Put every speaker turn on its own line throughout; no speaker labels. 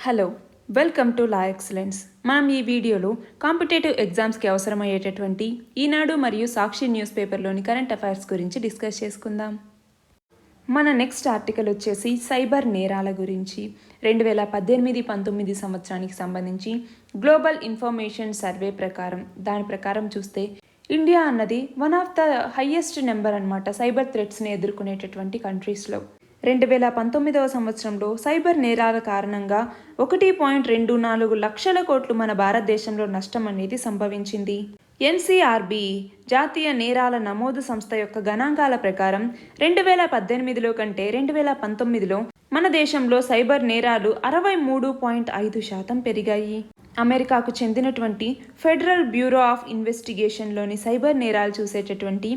Hello, welcome to law excellence. మనం ఈ వీడియోలో కాంపిటేటివ్ ఎగ్జామ్స్కి అవసరమయ్యేటటువంటి ఈనాడు మరియు సాక్షి న్యూస్ పేపర్లోని కరెంట్ అఫైర్స్ గురించి డిస్కస్ చేసుకుందాం. మన నెక్స్ట్ ఆర్టికల్ వచ్చేసి సైబర్ నేరాల గురించి 2018-19 సంవత్సరానికి సంబంధించి గ్లోబల్ ఇన్ఫర్మేషన్ సర్వే ప్రకారం దాని ప్రకారం చూస్తే ఇండియా అన్నది one of the highest number అన్నమాట సైబర్ థ్రెట్స్ని ఎదుర్కొనేటటువంటి కంట్రీస్లో. 2019 సంవత్సరంలో సైబర్ నేరాల కారణంగా 1.24 లక్షల కోట్లు మన భారతదేశంలో నష్టం అనేది సంభవించింది. ఎన్సీఆర్బీ జాతీయ నేరాల నమోదు సంస్థ యొక్క గణాంకాల ప్రకారం 2018లో కంటే 2019లో మన దేశంలో సైబర్ నేరాలు 63.5% పెరిగాయి. అమెరికాకు చెందినటువంటి ఫెడరల్ బ్యూరో ఆఫ్ ఇన్వెస్టిగేషన్లోని సైబర్ నేరాలు చూసేటటువంటి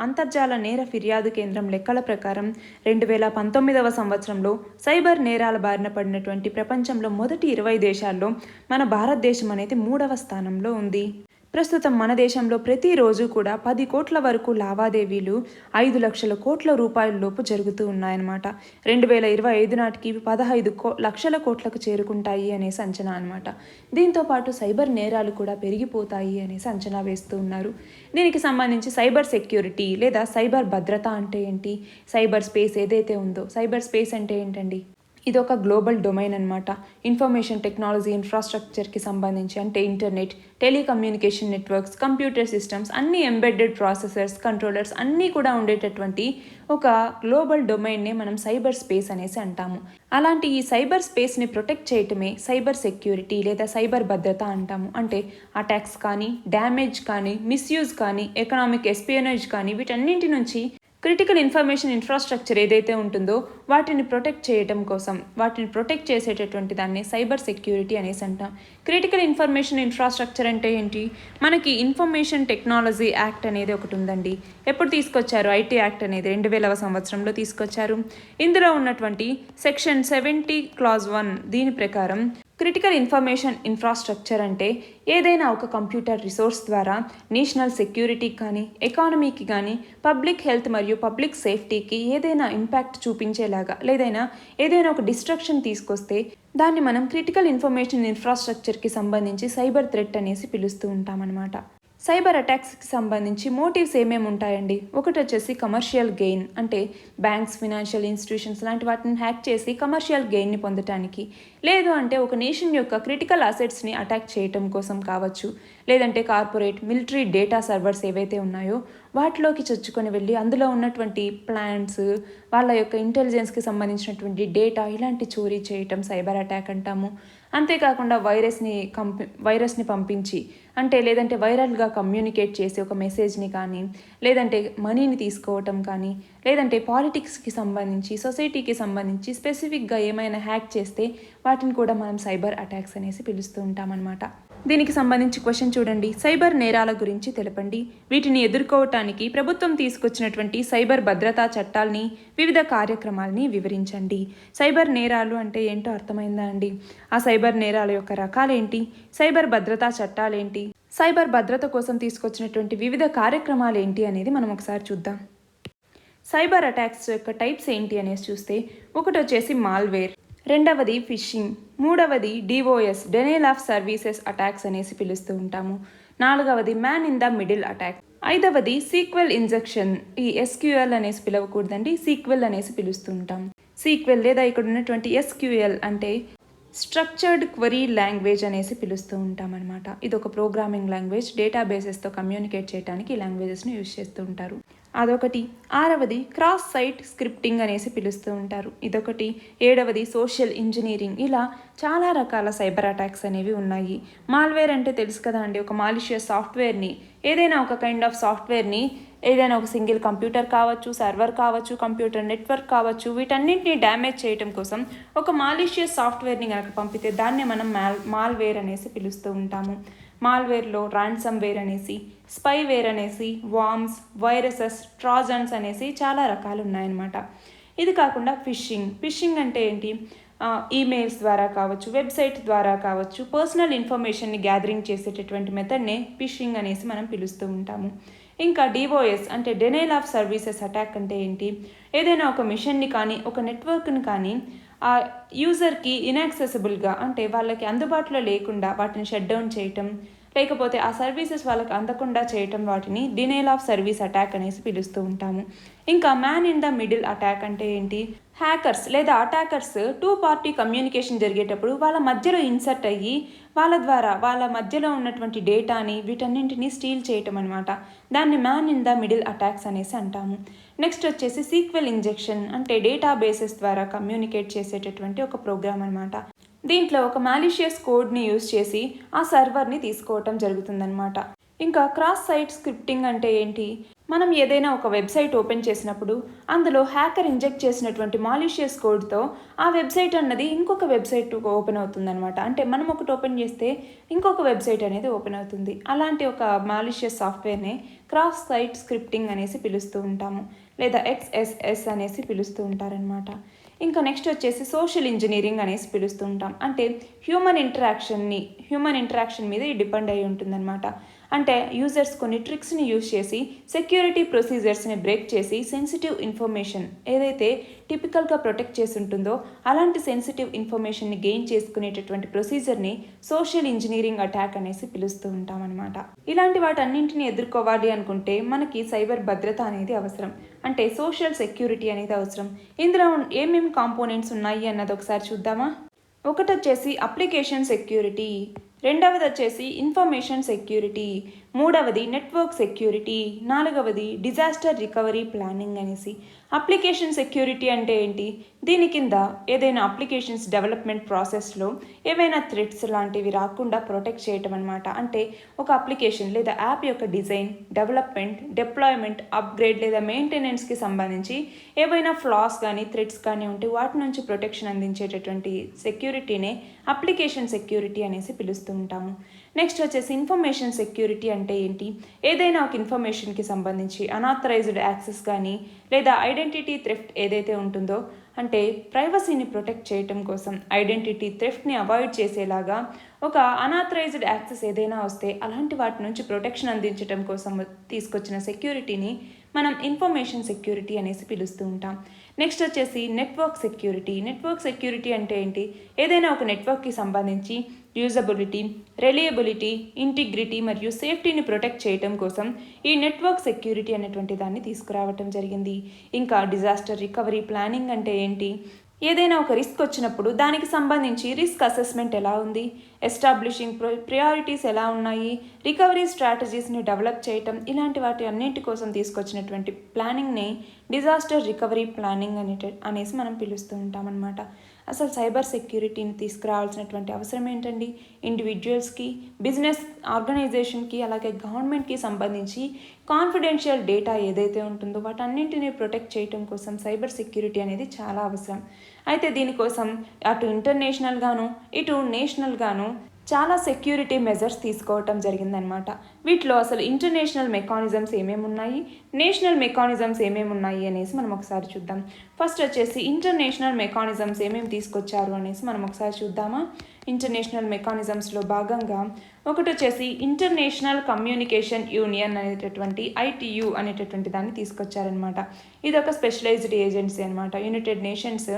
అంతర్జాల నేర ఫిర్యాదు కేంద్రం లెక్కల ప్రకారం 2019 సంవత్సరంలో సైబర్ నేరాల బారిన పడినటువంటి ప్రపంచంలో మొదటి 20 దేశాల్లో మన భారతదేశం అనేది 3వ స్థానంలో ఉంది. ప్రస్తుతం మన దేశంలో ప్రతిరోజు కూడా 10 కోట్ల వరకు లావాదేవీలు 5 లక్షల కోట్ల రూపాయల లోపు జరుగుతూ ఉన్నాయన్నమాట. 2025 నాటికి 15 లక్షల కోట్లకు చేరుకుంటాయి అనేసి అంచనా అనమాట. దీంతోపాటు సైబర్ నేరాలు కూడా పెరిగిపోతాయి అనేసి అంచనా వేస్తూ ఉన్నారు. దీనికి సంబంధించి సైబర్ సెక్యూరిటీ లేదా సైబర్ భద్రత అంటే ఏంటి, సైబర్ స్పేస్ ఏదైతే ఉందో, సైబర్ స్పేస్ అంటే ఏంటండి, ఇది ఒక గ్లోబల్ డొమైన్ అనమాట. ఇన్ఫర్మేషన్ టెక్నాలజీ ఇన్ఫ్రాస్ట్రక్చర్కి సంబంధించి అంటే internet, telecommunication networks, computer systems, అన్ని ఎంబెడెడ్ ప్రాసెసర్స్, కంట్రోలర్స్ అన్నీ కూడా ఉండేటటువంటి ఒక గ్లోబల్ డొమైన్నే మనం సైబర్ స్పేస్ అనేసి అంటాము. అలాంటి ఈ సైబర్ స్పేస్ని ప్రొటెక్ట్ చేయటమే సైబర్ సెక్యూరిటీ లేదా సైబర్ భద్రత అంటాము. అంటే అటాక్స్ కానీ, డ్యామేజ్ కానీ, మిస్యూజ్ కానీ, ఎకనామిక్ ఎస్పియోనేజ్ కానీ వీటన్నింటి నుంచి క్రిటికల్ ఇన్ఫర్మేషన్ ఇన్ఫ్రాస్ట్రక్చర్ ఏదైతే ఉంటుందో వాటిని ప్రొటెక్ట్ చేయడం కోసం, వాటిని ప్రొటెక్ట్ చేసేటటువంటి దాన్ని సైబర్ సెక్యూరిటీ అనేసి అంటాం. క్రిటికల్ ఇన్ఫర్మేషన్ ఇన్ఫ్రాస్ట్రక్చర్ అంటే ఏంటి, మనకి ఇన్ఫర్మేషన్ టెక్నాలజీ యాక్ట్ అనేది ఒకటి ఉందండి. ఎప్పుడు తీసుకొచ్చారు? ఐటీ యాక్ట్ అనేది 2000వ సంవత్సరంలో తీసుకొచ్చారు. ఇందులో ఉన్నటువంటి సెక్షన్ 70 క్లాజ్ 1 దీని ప్రకారం క్రిటికల్ ఇన్ఫర్మేషన్ ఇన్ఫ్రాస్ట్రక్చర్ అంటే ఏదైనా ఒక కంప్యూటర్ రిసోర్స్ ద్వారా నేషనల్ సెక్యూరిటీకి కానీ, ఎకానమీకి కానీ, పబ్లిక్ హెల్త్ మరియు పబ్లిక్ సేఫ్టీకి ఏదైనా ఇంపాక్ట్ చూపించేలాగా ఏదైనా ఒక డిస్ట్రక్షన్ తీసుకొస్తే దాన్ని మనం క్రిటికల్ ఇన్ఫర్మేషన్ ఇన్ఫ్రాస్ట్రక్చర్కి సంబంధించి సైబర్ థ్రెట్ అనేసి పిలుస్తూ ఉంటామన్నమాట. సైబర్ అటాక్స్కి సంబంధించి మోటివ్స్ ఏమేమి ఉంటాయండి? ఒకటి వచ్చేసి కమర్షియల్ గెయిన్, అంటే బ్యాంక్స్, ఫినాన్షియల్ ఇన్స్టిట్యూషన్స్ లాంటి వాటిని హ్యాక్ చేసి కమర్షియల్ గెయిన్ని పొందటానికి, లేదు అంటే ఒక నేషన్ యొక్క క్రిటికల్ అసెట్స్ని అటాక్ చేయటం కోసం కావచ్చు, లేదంటే కార్పొరేట్, మిలిటరీ డేటా సర్వర్స్ ఏవైతే ఉన్నాయో వాటిలోకి చొచ్చుకొని వెళ్ళి అందులో ఉన్నటువంటి ప్లాన్స్, వాళ్ళ యొక్క ఇంటెలిజెన్స్కి సంబంధించినటువంటి డేటా ఇలాంటి చోరీ చేయటం సైబర్ అటాక్ అంటాము. అంతేకాకుండా వైరస్ని పంపించి లేదంటే వైరల్గా కమ్యూనికేట్ చేసి ఒక మెసేజ్ని కానీ, లేదంటే మనీని తీసుకోవటం కానీ, లేదంటే పాలిటిక్స్కి సంబంధించి, సొసైటీకి సంబంధించి స్పెసిఫిక్గా ఏమైనా హ్యాక్ చేస్తే వాటిని కూడా మనం సైబర్ అటాక్స్ అనేసి పిలుస్తూ ఉంటామన్నమాట. దీనికి సంబంధించి క్వశ్చన్ చూడండి. సైబర్ నేరాల గురించి తెలపండి. వీటిని ఎదుర్కోవటానికి ప్రభుత్వం తీసుకొచ్చినటువంటి సైబర్ భద్రతా చట్టాల్ని, వివిధ కార్యక్రమాలని వివరించండి. సైబర్ నేరాలు అంటే ఏంటో అర్థమైందా అండి? ఆ సైబర్ నేరాల యొక్క రకాలేంటి, సైబర్ భద్రతా చట్టాలేంటి, సైబర్ భద్రత కోసం తీసుకొచ్చినటువంటి వివిధ కార్యక్రమాలు ఏంటి అనేది మనం ఒకసారి చూద్దాం. సైబర్ అటాక్స్ యొక్క టైప్స్ ఏంటి అనేసి చూస్తే, ఒకటి వచ్చేసి మాల్వేర్, రెండవది ఫిషింగ్, మూడవది డిఓఎస్ డెనైల్ ఆఫ్ సర్వీసెస్ అటాక్స్ అనేసి పిలుస్తూ ఉంటాము, నాలుగవది man in the middle attack, ఐదవది సీక్వెల్ ఇంజెక్షన్. ఈ ఎస్క్యూఎల్ అనేసి పిలవకూడదండి, సీక్వెల్ అనేసి పిలుస్తూ ఉంటాం. సీక్వెల్ లేదా ఇక్కడ ఉన్నటువంటి ఎస్క్యూఎల్ అంటే స్ట్రక్చర్డ్ క్వరీ లాంగ్వేజ్ అనేసి పిలుస్తూ ఉంటాం అనమాట. ఇది ఒక ప్రోగ్రామింగ్ లాంగ్వేజ్, డేటాబేసెస్తో కమ్యూనికేట్ చేయడానికి ఈ లాంగ్వేజెస్ని యూజ్ చేస్తూ ఉంటారు. అదొకటి. ఆరవది క్రాస్ సైట్ స్క్రిప్టింగ్ అనేసి పిలుస్తూ ఉంటారు, ఇదొకటి. ఏడవది సోషల్ ఇంజనీరింగ్. ఇలా చాలా రకాల సైబర్ అటాక్స్ అనేవి ఉన్నాయి. మాల్వేర్ అంటే తెలుసు కదా అండి, ఒక మాలిషియస్ సాఫ్ట్వేర్ని, ఏదైనా ఒక కైండ్ ఆఫ్ సాఫ్ట్వేర్ని, ఏదైనా ఒక సింగిల్ కంప్యూటర్ కావచ్చు, సర్వర్ కావచ్చు, కంప్యూటర్ నెట్వర్క్ కావచ్చు, వీటన్నింటినీ డ్యామేజ్ చేయడం కోసం ఒక మాలిషియస్ సాఫ్ట్వేర్ని కనుక పంపితే దాన్నే మనం మాల్వేర్ అనేసి పిలుస్తూ ఉంటాము. మాల్వేర్లో ర్యాన్సమ్వేర్ అనేసి, స్పైవేర్ అనేసి, వార్మ్స్, వైరసెస్, ట్రాజన్స్ అనేసి చాలా రకాలు ఉన్నాయన్నమాట. ఇది కాకుండా ఫిషింగ్ అంటే ఏంటి, ఈమెయిల్స్ ద్వారా కావచ్చు, వెబ్సైట్ ద్వారా కావచ్చు, పర్సనల్ ఇన్ఫర్మేషన్ని గ్యాదరింగ్ చేసేటటువంటి మెథడ్నే ఫిషింగ్ అనేసి మనం పిలుస్తూ ఉంటాము. ఇంకా డిఓఎస్ అంటే డెనైల్ ఆఫ్ సర్వీసెస్ అటాక్ అంటే ఏంటి, ఏదైనా ఒక మిషన్ని కానీ, ఒక నెట్వర్క్ని కానీ ఆ యూజర్కి ఇన్యాక్సెసిబుల్గా అంటే వాళ్ళకి అందుబాటులో లేకుండా వాటిని షట్ డౌన్ చేయటం, లేకపోతే ఆ సర్వీసెస్ వాళ్ళకి అందకుండా చేయటం వాటిని డినైల్ ఆఫ్ సర్వీస్ అటాక్ అనేసి పిలుస్తూ ఉంటాము. ఇంకా man in the middle attack అంటే ఏంటి? హ్యాకర్స్ లేదా అటాకర్స్ టూ పార్టీ కమ్యూనికేషన్ జరిగేటప్పుడు వాళ్ళ మధ్యలో ఇన్సర్ట్ అయ్యి వాళ్ళ ద్వారా వాళ్ళ మధ్యలో ఉన్నటువంటి డేటాని వీటన్నింటినీ స్టీల్ చేయటం అనమాట. దాన్ని man in the middle attacks అనేసి అంటాము. నెక్స్ట్ వచ్చేసి సీక్వెల్ ఇంజెక్షన్ అంటే డేటాబేసెస్ ద్వారా కమ్యూనికేట్ చేసేటటువంటి ఒక ప్రోగ్రామ్ అనమాట. దీంట్లో ఒక మాలిషియస్ కోడ్ని యూజ్ చేసి ఆ సర్వర్ని తీసుకోవటం జరుగుతుందన్నమాట. ఇంకా క్రాస్ సైట్ స్క్రిప్టింగ్ అంటే ఏంటి? మనం ఏదైనా ఒక వెబ్సైట్ ఓపెన్ చేసినప్పుడు అందులో హ్యాకర్ ఇంజెక్ట్ చేసినటువంటి మాలిషియస్ కోడ్తో ఆ వెబ్సైట్ అన్నది ఇంకొక వెబ్సైట్ ఓపెన్ అవుతుందన్నమాట. అంటే మనం ఒకటి ఓపెన్ చేస్తే ఇంకొక వెబ్సైట్ అనేది ఓపెన్ అవుతుంది. అలాంటి ఒక మాలిషియస్ సాఫ్ట్వేర్నే క్రాస్ సైట్ స్క్రిప్టింగ్ అనేసి పిలుస్తూ ఉంటాము, లేదా XSS అనేసి పిలుస్తూ ఉంటారనమాట. ఇంకా నెక్స్ట్ వచ్చేసి సోషల్ ఇంజనీరింగ్ అనేసి పిలుస్తూ ఉంటాం. అంటే హ్యూమన్ ఇంటరాక్షన్ మీద డిపెండ్ అయి ఉంటుందన్నమాట. అంటే యూజర్స్ కొన్ని ట్రిక్స్ని యూజ్ చేసి సెక్యూరిటీ ప్రొసీజర్స్ని బ్రేక్ చేసి సెన్సిటివ్ ఇన్ఫర్మేషన్ ఏదైతే టిపికల్గా ప్రొటెక్ట్ చేసి ఉంటుందో అలాంటి సెన్సిటివ్ ఇన్ఫర్మేషన్ని గెయిన్ చేసుకునేటటువంటి ప్రొసీజర్ని సోషల్ ఇంజనీరింగ్ అటాక్ అనేసి పిలుస్తూ ఉంటాం అనమాట. ఇలాంటి వాటన్నింటిని ఎదుర్కోవాలి అనుకుంటే మనకి సైబర్ భద్రత అనేది అవసరం. అంటే సోషల్ సెక్యూరిటీ అనేది అవసరం. ఇందులో ఏమేమి కాంపోనెంట్స్ ఉన్నాయి అన్నది ఒకసారి చూద్దామా? ఒకటి వచ్చేసి అప్లికేషన్ సెక్యూరిటీ, రెండవది వచ్చేసి ఇన్ఫర్మేషన్ సెక్యూరిటీ, మూడవది నెట్వర్క్ సెక్యూరిటీ, నాలుగవది డిజాస్టర్ రికవరీ ప్లానింగ్ అనేసి. అప్లికేషన్ సెక్యూరిటీ అంటే ఏంటి? దీని కింద ఏదైనా అప్లికేషన్స్ డెవలప్మెంట్ ప్రాసెస్లో ఏవైనా థ్రెట్స్ లాంటివి రాకుండా ప్రొటెక్ట్ చేయటం అనమాట. అంటే ఒక అప్లికేషన్ లేదా యాప్ యొక్క డిజైన్, డెవలప్మెంట్, డిప్లాయ్మెంట్, అప్గ్రేడ్ లేదా మెయింటెనెన్స్కి సంబంధించి ఏవైనా ఫ్లాస్ కానీ థ్రెట్స్ కానీ ఉంటే వాటి నుంచి ప్రొటెక్షన్ అందించేటటువంటి సెక్యూరిటీనే అప్లికేషన్ సెక్యూరిటీ అనేసి పిలుస్తూ ఉంటాము. నెక్స్ట్ వచ్చేసి ఇన్ఫర్మేషన్ సెక్యూరిటీ అంటే ఏంటి? ఏదైనా ఒక ఇన్ఫర్మేషన్కి సంబంధించి అనాథరైజ్డ్ యాక్సెస్ కానీ లేదా ఐడెంటిటీ థెఫ్ట్ ఏదైతే ఉంటుందో, అంటే ప్రైవసీని ప్రొటెక్ట్ చేయటం కోసం ఐడెంటిటీ థెఫ్ట్ని అవాయిడ్ చేసేలాగా ఒక అనాథరైజ్డ్ యాక్సెస్ ఏదైనా వస్తే అలాంటి వాటి నుంచి ప్రొటెక్షన్ అందించడం కోసం తీసుకొచ్చిన సెక్యూరిటీని మనం ఇన్ఫర్మేషన్ సెక్యూరిటీ అనేసి పిలుస్తూ ఉంటాం. నెక్స్ట్ వచ్చేసి నెట్వర్క్ సెక్యూరిటీ అంటే ఏంటి? ఏదైనా ఒక నెట్వర్క్కి సంబంధించి యూజబిలిటీ, రిలయబిలిటీ, ఇంటిగ్రిటీ మరియు సేఫ్టీని ప్రొటెక్ట్ చేయడం కోసం ఈ నెట్వర్క్ సెక్యూరిటీ అనేటువంటి దాన్ని తీసుకురావటం జరిగింది. ఇంకా డిజాస్టర్ రికవరీ ప్లానింగ్ అంటే ఏంటి? ఏదైనా ఒక రిస్క్ వచ్చినప్పుడు దానికి సంబంధించి రిస్క్ అసెస్మెంట్ ఎలా ఉంది, ఎస్టాబ్లిషింగ్ ప్రయారిటీస్ ఎలా ఉన్నాయి, రికవరీ స్ట్రాటజీస్ని డెవలప్ చేయటం, ఇలాంటి వాటి అన్నింటి కోసం తీసుకొచ్చినటువంటి ప్లానింగ్ని డిజాస్టర్ రికవరీ ప్లానింగ్ అనేసి మనం పిలుస్తూ ఉంటామన్నమాట. అసలు సైబర్ సెక్యూరిటీని తీసుకురావాల్సినటువంటి అవసరం ఏంటండి? ఇండివిజువల్స్కి, బిజినెస్ ఆర్గనైజేషన్కి, అలాగే గవర్నమెంట్కి సంబంధించి కాన్ఫిడెన్షియల్ డేటా ఏదైతే ఉంటుందో వాటన్నింటినీ ప్రొటెక్ట్ చేయడం కోసం సైబర్ సెక్యూరిటీ అనేది చాలా అవసరం. అయితే దీనికోసం అటు ఇంటర్నేషనల్గాను ఇటు నేషనల్గాను చాలా సెక్యూరిటీ మెజర్స్ తీసుకోవటం జరిగిందనమాట. వీటిలో అసలు ఇంటర్నేషనల్ మెకానిజమ్స్ ఏమేమి ఉన్నాయి, నేషనల్ మెకానిజమ్స్ ఏమేమి ఉన్నాయి అనేసి మనం ఒకసారి చూద్దాం. ఫస్ట్ వచ్చేసి ఇంటర్నేషనల్ మెకానిజమ్స్ ఏమేమి తీసుకొచ్చారు అనేసి మనం ఒకసారి చూద్దామా? ఇంటర్నేషనల్ మెకానిజమ్స్లో భాగంగా ఒకటి వచ్చేసి ఇంటర్నేషనల్ కమ్యూనికేషన్ యూనియన్ అనేటటువంటి ITU అనేటటువంటి దాన్ని తీసుకొచ్చారనమాట. ఇది ఒక స్పెషలైజ్డ్ ఏజెన్సీ అనమాట, యునైటెడ్ నేషన్స్.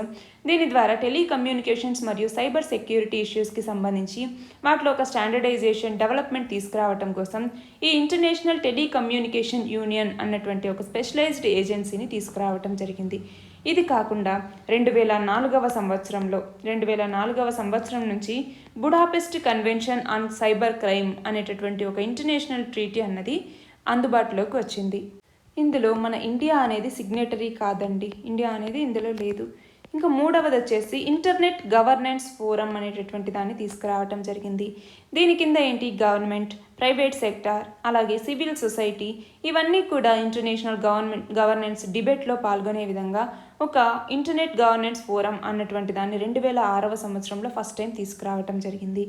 దీని ద్వారా టెలికమ్యూనికేషన్స్ మరియు సైబర్ సెక్యూరిటీ ఇష్యూస్కి సంబంధించి వాటిలో ఒక స్టాండర్డైజేషన్ డెవలప్మెంట్ తీసుకురావటం కోసం ఈ ఇంటర్నేషనల్ టెలికమ్యూనికేషన్ యూనియన్ అన్నటువంటి ఒక స్పెషలైజ్డ్ ఏజెన్సీని తీసుకురావటం జరిగింది. ఇది కాకుండా 2004వ సంవత్సరం నుంచి Budapest convention on cyber crime అనేటటువంటి ఒక ఇంటర్నేషనల్ ట్రీటీ అన్నది అందుబాటులోకి వచ్చింది. ఇందులో మన ఇండియా అనేది సిగ్నేటరీ కాదండి, ఇండియా అనేది ఇందులో లేదు. ఇంకా మూడవది వచ్చేసి ఇంటర్నెట్ గవర్నెన్స్ ఫోరం అనేటటువంటి దాన్ని తీసుకురావటం జరిగింది. దీని కింద ఏంటి? గవర్నమెంట్, ప్రైవేట్ సెక్టార్, అలాగే సివిల్ సొసైటీ ఇవన్నీ కూడా ఇంటర్నేషనల్ గవర్నెన్స్ డిబేట్లో పాల్గొనే విధంగా ఒక ఇంటర్నెట్ గవర్నెన్స్ ఫోరం అన్నటువంటి దాన్ని 2006వ సంవత్సరంలో ఫస్ట్ టైం తీసుకురావటం జరిగింది.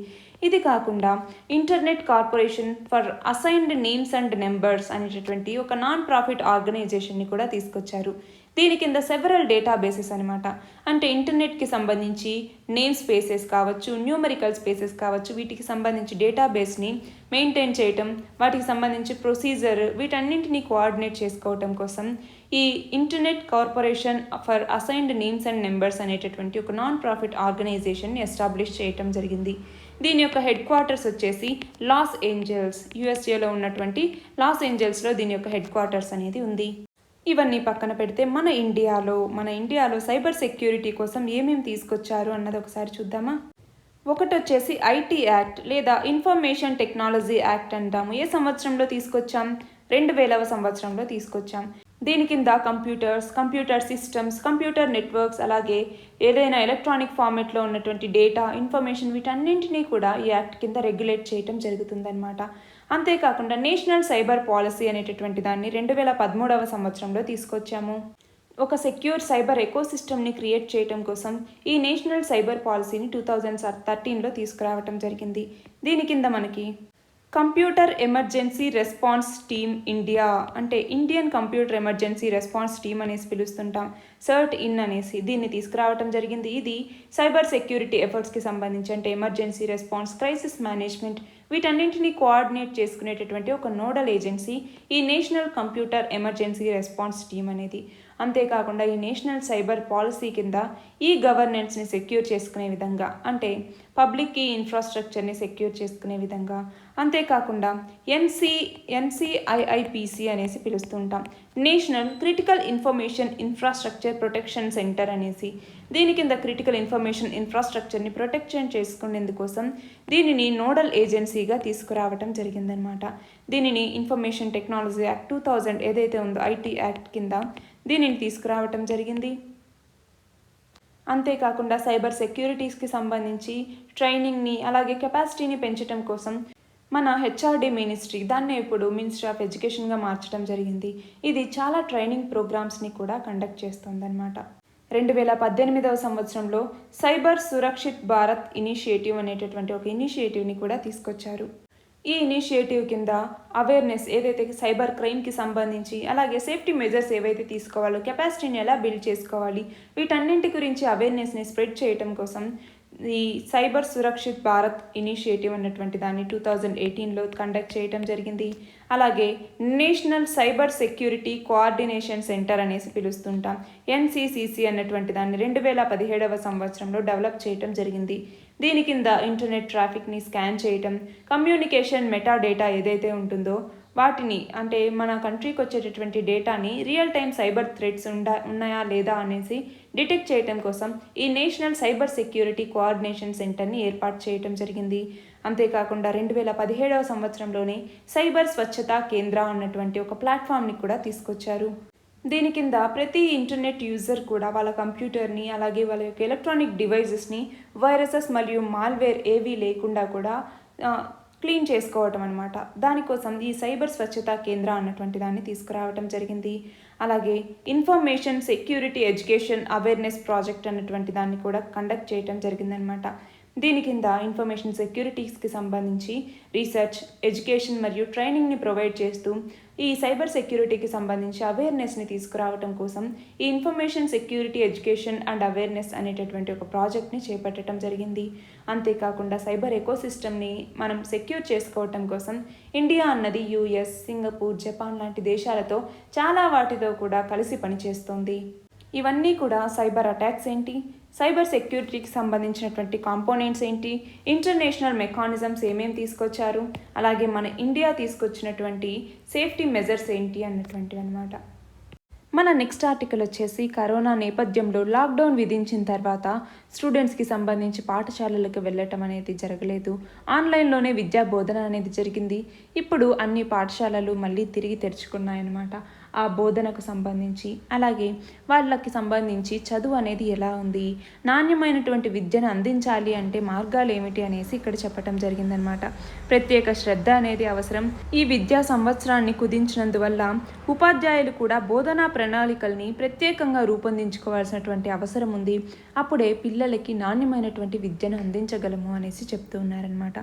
ఇది కాకుండా internet corporation for assigned names and numbers అనేటటువంటి ఒక నాన్ ప్రాఫిట్ ఆర్గనైజేషన్ని కూడా తీసుకొచ్చారు. దీని కింద సెవరల్ డేటాబేసెస్ అనమాట. అంటే ఇంటర్నెట్కి సంబంధించి నేమ్ స్పేసెస్ కావచ్చు, న్యూమరికల్ స్పేసెస్ కావచ్చు, వీటికి సంబంధించి డేటాబేస్ని మెయింటైన్ చేయటం, వాటికి సంబంధించి ప్రొసీజర్, వీటన్నింటినీ కోఆర్డినేట్ చేసుకోవటం కోసం ఈ internet corporation for assigned names and numbers అనేటటువంటి ఒక నాన్ ప్రాఫిట్ ఆర్గనైజేషన్ని ఎస్టాబ్లిష్ చేయటం జరిగింది. దీని యొక్క హెడ్ క్వార్టర్స్ వచ్చేసి లాస్ ఏంజల్స్, యుఎస్ఏలో ఉన్నటువంటి లాస్ ఏంజల్స్లో దీని యొక్క హెడ్ క్వార్టర్స్ అనేది ఉంది. ఇవన్నీ పక్కన పెడితే మన ఇండియాలో సైబర్ సెక్యూరిటీ కోసం ఏమేమి తీసుకొచ్చారు అన్నది ఒకసారి చూద్దామా. ఒకటి వచ్చేసి ఐటీ యాక్ట్ లేదా ఇన్ఫర్మేషన్ టెక్నాలజీ యాక్ట్ అంటాము. ఏ సంవత్సరంలో తీసుకొచ్చాం? 2000వ సంవత్సరంలో తీసుకొచ్చాం. దీని కింద కంప్యూటర్ సిస్టమ్స్, కంప్యూటర్ నెట్వర్క్స్, అలాగే ఏదైనా ఎలక్ట్రానిక్ ఫార్మెట్లో ఉన్నటువంటి డేటా, ఇన్ఫర్మేషన్, వీటన్నింటినీ కూడా ఈ యాక్ట్ కింద రెగ్యులేట్ చేయటం జరుగుతుందన్నమాట. అంతేకాకుండా నేషనల్ సైబర్ పాలసీ అనేటటువంటి దాన్ని 2013వ సంవత్సరంలో తీసుకొచ్చాము. ఒక సెక్యూర్ సైబర్ ఎకోసిస్టమ్ని క్రియేట్ చేయటం కోసం ఈ నేషనల్ సైబర్ పాలసీని 2013లో తీసుకురావటం జరిగింది. దీని కింద మనకి computer emergency response team India, అంటే Indian computer emergency response team అనేసి పిలుస్తుంటాం, CERT-IN అనేసి దీన్ని తీసుకురావటం జరిగింది. ఇది సైబర్ సెక్యూరిటీ ఎఫర్ట్స్కి సంబంధించి, అంటే ఎమర్జెన్సీ రెస్పాన్స్, క్రైసిస్ మేనేజ్మెంట్, వీటన్నింటినీ కోఆర్డినేట్ చేసుకునేటటువంటి ఒక నోడల్ ఏజెన్సీ ఈ national computer emergency response team అనేది. అంతేకాకుండా ఈ నేషనల్ సైబర్ పాలసీ కింద ఈ గవర్నెన్స్ని సెక్యూర్ చేసుకునే విధంగా, అంటే పబ్లిక్ కీ ఇన్ఫ్రాస్ట్రక్చర్ని సెక్యూర్ చేసుకునే విధంగా, అంతేకాకుండా NCIIPC అనేసి పిలుస్తుంటాం, national critical information infrastructure protection centre అనేసి. దీని కింద క్రిటికల్ ఇన్ఫర్మేషన్ ఇన్ఫ్రాస్ట్రక్చర్ని ప్రొటెక్షన్ చేసుకునేందుకోసం దీనిని నోడల్ ఏజెన్సీగా తీసుకురావటం జరిగిందనమాట. దీనిని ఇన్ఫర్మేషన్ టెక్నాలజీ యాక్ట్ 2000 ఏదైతే ఉందో ఐటీ యాక్ట్ కింద దీనిని తీసుకురావటం జరిగింది. అంతేకాకుండా సైబర్ సెక్యూరిటీస్కి సంబంధించి ట్రైనింగ్ని, అలాగే కెపాసిటీని పెంచడం కోసం మన HRD మినిస్ట్రీ దాన్నే ఇప్పుడు మినిస్ట్రీ ఆఫ్ ఎడ్యుకేషన్గా మార్చడం జరిగింది. ఇది చాలా ట్రైనింగ్ ప్రోగ్రామ్స్ని కూడా కండక్ట్ చేస్తుందన్నమాట. 2018వ సంవత్సరంలో సైబర్ సురక్షిత్ భారత్ ఇనిషియేటివ్ అనేటటువంటి ఒక ఇనిషియేటివ్ని కూడా తీసుకొచ్చారు. ఈ ఇనిషియేటివ్ కింద అవేర్నెస్, ఏదైతే సైబర్ క్రైమ్కి సంబంధించి, అలాగే సేఫ్టీ మెజర్స్ ఏవైతే తీసుకోవాలో, కెపాసిటీని ఎలా బిల్డ్ చేసుకోవాలి, వీటన్నింటి గురించి అవేర్నెస్ని స్ప్రెడ్ చేయడం కోసం ఈ సైబర్ సురక్షిత్ భారత్ ఇనిషియేటివ్ అన్నటువంటి దాన్ని 2018లో కండక్ట్ చేయడం జరిగింది. అలాగే national cyber security coordination centre అనేసి పిలుస్తుంటాం, NCCC అన్నటువంటి దాన్ని 2017వ సంవత్సరంలో డెవలప్ చేయడం జరిగింది. దీని కింద ఇంటర్నెట్ ట్రాఫిక్ని స్కాన్ చేయటం, కమ్యూనికేషన్ మెటా డేటా ఏదైతే ఉంటుందో వాటిని, అంటే మన కంట్రీకి వచ్చేటటువంటి డేటాని రియల్ టైం సైబర్ థ్రెట్స్ ఉన్నాయా లేదా అనేసి డిటెక్ట్ చేయటం కోసం ఈ నేషనల్ సైబర్ సెక్యూరిటీ కోఆర్డినేషన్ సెంటర్ని ఏర్పాటు చేయటం జరిగింది. అంతేకాకుండా 2017వ సంవత్సరంలోనే సైబర్ స్వచ్ఛతా కేంద్ర అన్నటువంటి ఒక ప్లాట్ఫామ్ని కూడా తీసుకొచ్చారు. దీని కింద ప్రతి ఇంటర్నెట్ యూజర్ కూడా వాళ్ళ కంప్యూటర్ని, అలాగే వాళ్ళ యొక్క ఎలక్ట్రానిక్ డివైజెస్ని వైరసెస్ మరియు మాల్వేర్ ఏవీ లేకుండా కూడా క్లీన్ చేసుకోవటం అనమాట. దానికోసం ఈ సైబర్ స్వచ్ఛతా కేంద్ర అన్నటువంటి దాన్ని తీసుకురావటం జరిగింది. అలాగే information security education awareness project అన్నటువంటి దాన్ని కూడా కండక్ట్ చేయటం జరిగిందనమాట. దీని కింద ఇన్ఫర్మేషన్ సెక్యూరిటీస్కి సంబంధించి రీసెర్చ్, ఎడ్యుకేషన్ మరియు ట్రైనింగ్ని ప్రొవైడ్ చేస్తూ ఈ సైబర్ సెక్యూరిటీకి సంబంధించి అవేర్నెస్ని తీసుకురావడం కోసం ఈ information security education and awareness అనేటటువంటి ఒక ప్రాజెక్ట్ని చేపట్టడం జరిగింది. అంతేకాకుండా సైబర్ ఎకోసిస్టమ్ని మనం సెక్యూర్ చేసుకోవటం కోసం ఇండియా అన్నది US, సింగపూర్, జపాన్ లాంటి దేశాలతో చాలా వాటితో కూడా కలిసి పనిచేస్తోంది. ఇవన్నీ కూడా సైబర్ అటాక్స్ ఏంటి, సైబర్ సెక్యూరిటీకి సంబంధించినటువంటి కాంపోనెంట్స్ ఏంటి, ఇంటర్నేషనల్ మెకానిజమ్స్ ఏమేమి తీసుకొచ్చారు, అలాగే మన ఇండియా తీసుకొచ్చినటువంటి సేఫ్టీ మెజర్స్ ఏంటి అన్నటువంటివి అనమాట. మన నెక్స్ట్ ఆర్టికల్ వచ్చేసి కరోనా నేపథ్యంలో లాక్డౌన్ విధించిన తర్వాత స్టూడెంట్స్కి సంబంధించి పాఠశాలలకు వెళ్ళటం అనేది జరగలేదు. ఆన్లైన్లోనే విద్యా బోధన అనేది జరిగింది. ఇప్పుడు అన్ని పాఠశాలలు మళ్ళీ తిరిగి తెరుచుకున్నాయన్నమాట. ఆ బోధనకు సంబంధించి, అలాగే వాళ్ళకి సంబంధించి చదువు అనేది ఎలా ఉంది, నాణ్యమైనటువంటి విద్యను అందించాలి అంటే మార్గాలు ఏమిటి అనేసి ఇక్కడ చెప్పడం జరిగిందనమాట. ప్రత్యేక శ్రద్ధ అనేది అవసరం. ఈ విద్యా సంవత్సరాన్ని కుదించినందువల్ల ఉపాధ్యాయులు కూడా బోధనా ప్రణాళికల్ని ప్రత్యేకంగా రూపొందించుకోవాల్సినటువంటి అవసరం ఉంది. అప్పుడే పిల్లలకి నాణ్యమైనటువంటి విద్యను అందించగలము అనేసి చెప్తూ ఉన్నారనమాట.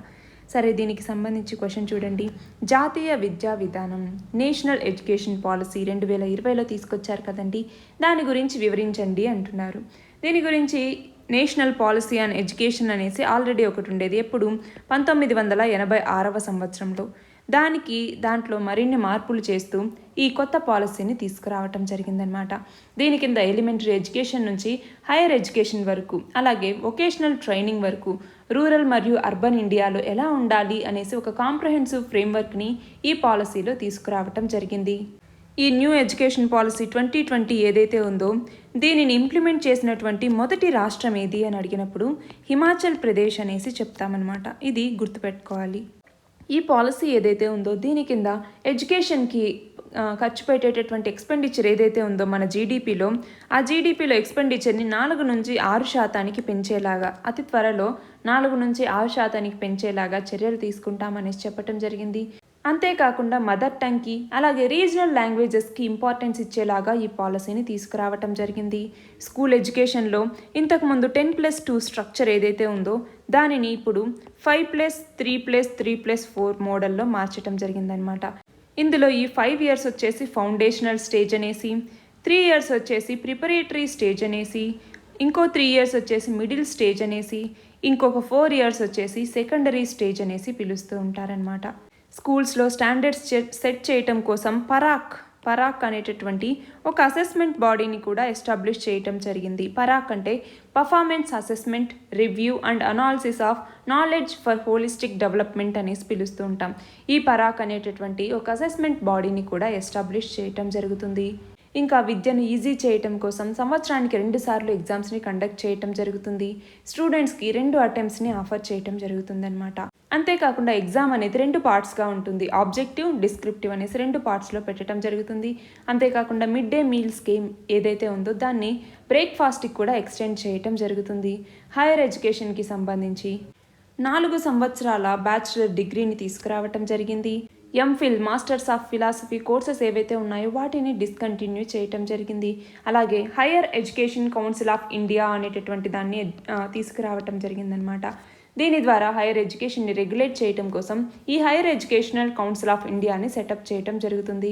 సరే, దీనికి సంబంధించి క్వశ్చన్ చూడండి. జాతీయ విద్యా విధానం నేషనల్ ఎడ్యుకేషన్ పాలసీ 2020లో తీసుకొచ్చారు కదండి, దాని గురించి వివరించండి అంటున్నారు. దీని గురించి నేషనల్ పాలసీ ఆన్ ఎడ్యుకేషన్ అనేసి ఆల్రెడీ ఒకటి ఉండేది. ఎప్పుడు 1986వ సంవత్సరంలో. దాంట్లో మరిన్ని మార్పులు చేస్తూ ఈ కొత్త పాలసీని తీసుకురావటం జరిగిందనమాట. దీని కింద ఎలిమెంటరీ ఎడ్యుకేషన్ నుంచి హైయర్ ఎడ్యుకేషన్ వరకు, అలాగే వొకేషనల్ ట్రైనింగ్ వరకు, రూరల్ మరియు అర్బన్ ఇండియాలో ఎలా ఉండాలి అనేసి ఒక కాంప్రహెన్సివ్ ఫ్రేమ్వర్క్ని ఈ పాలసీలో తీసుకురావటం జరిగింది. ఈ న్యూ ఎడ్యుకేషన్ పాలసీ 2020 ఏదైతే ఉందో దీనిని ఇంప్లిమెంట్ చేసినటువంటి మొదటి రాష్ట్రం ఏది అని అడిగినప్పుడు హిమాచల్ ప్రదేశ్ అనేసి చెప్తామన్నమాట. ఇది గుర్తుపెట్టుకోవాలి. ఈ పాలసీ ఏదైతే ఉందో దీని కింద ఎడ్యుకేషన్కి ఖర్చు పెట్టేటటువంటి ఎక్స్పెండిచర్ ఏదైతే ఉందో మన జీడిపిలో, ఆ జీడిపిలో ఎక్స్పెండిచర్ని 4 నుంచి 6% పెంచేలాగా, అతి త్వరలో 4 నుంచి 6% పెంచేలాగా చర్యలు తీసుకుంటామనేసి చెప్పడం జరిగింది. అంతేకాకుండా మదర్ టంగ్కి అలాగే రీజనల్ లాంగ్వేజెస్కి ఇంపార్టెన్స్ ఇచ్చేలాగా ఈ పాలసీని తీసుకురావటం జరిగింది. స్కూల్ ఎడ్యుకేషన్లో ఇంతకుముందు 10+2 స్ట్రక్చర్ ఏదైతే ఉందో దానిని ఇప్పుడు 5+3+3+4 మోడల్లో మార్చడం జరిగిందనమాట. ఇందులో ఈ 5 ఇయర్స్ వచ్చేసి ఫౌండేషనల్ స్టేజ్ అనేసి, 3 ఇయర్స్ వచ్చేసి ప్రిపరేటరీ స్టేజ్ అనేసి, ఇంకో 3 ఇయర్స్ వచ్చేసి మిడిల్ స్టేజ్ అనేసి, ఇంకొక 4 ఇయర్స్ వచ్చేసి సెకండరీ స్టేజ్ అనేసి పిలుస్తూ ఉంటారనమాట. స్కూల్స్లో స్టాండర్డ్స్ సెట్ చేయటం కోసం పరాక్ అనేటటువంటి ఒక అసెస్మెంట్ బాడీని కూడా ఎస్టాబ్లిష్ చేయటం జరిగింది. పరాక్ అంటే performance assessment, review and analysis of knowledge for holistic development అనేసి పిలుస్తూ ఉంటాం. ఈ పరాక్ అనేటటువంటి ఒక అసెస్మెంట్ బాడీని కూడా ఎస్టాబ్లిష్ చేయటం జరుగుతుంది. ఇంకా విద్యను ఈజీ చేయటం కోసం సంవత్సరానికి 2 సార్లు ఎగ్జామ్స్ని కండక్ట్ చేయటం జరుగుతుంది. స్టూడెంట్స్కి 2 అటెంప్ట్స్ని ఆఫర్ చేయటం జరుగుతుందన్నమాట. అంతేకాకుండా ఎగ్జామ్ అనేది 2 పార్ట్స్గా ఉంటుంది. ఆబ్జెక్టివ్, డిస్క్రిప్టివ్ అనేసి 2 పార్ట్స్లో పెట్టడం జరుగుతుంది. అంతేకాకుండా మిడ్ డే మీల్ స్కీమ్ ఏదైతే ఉందో దాన్ని బ్రేక్ఫాస్ట్కి కూడా ఎక్స్టెండ్ చేయటం జరుగుతుంది. హైయర్ ఎడ్యుకేషన్కి సంబంధించి 4 సంవత్సరాల బ్యాచిలర్ డిగ్రీని తీసుకురావటం జరిగింది. MPhil, masters of philosophy courses ఏవైతే ఉన్నాయో వాటిని డిస్కంటిన్యూ చేయటం జరిగింది. అలాగే higher education council of India అనేటటువంటి దాన్ని తీసుకురావటం జరిగిందనమాట. దీని ద్వారా హైయర్ ఎడ్యుకేషన్ని రెగ్యులేట్ చేయడం కోసం ఈ హైయర్ ఎడ్యుకేషనల్ కౌన్సిల్ ఆఫ్ ఇండియాని సెటప్ చేయడం జరుగుతుంది.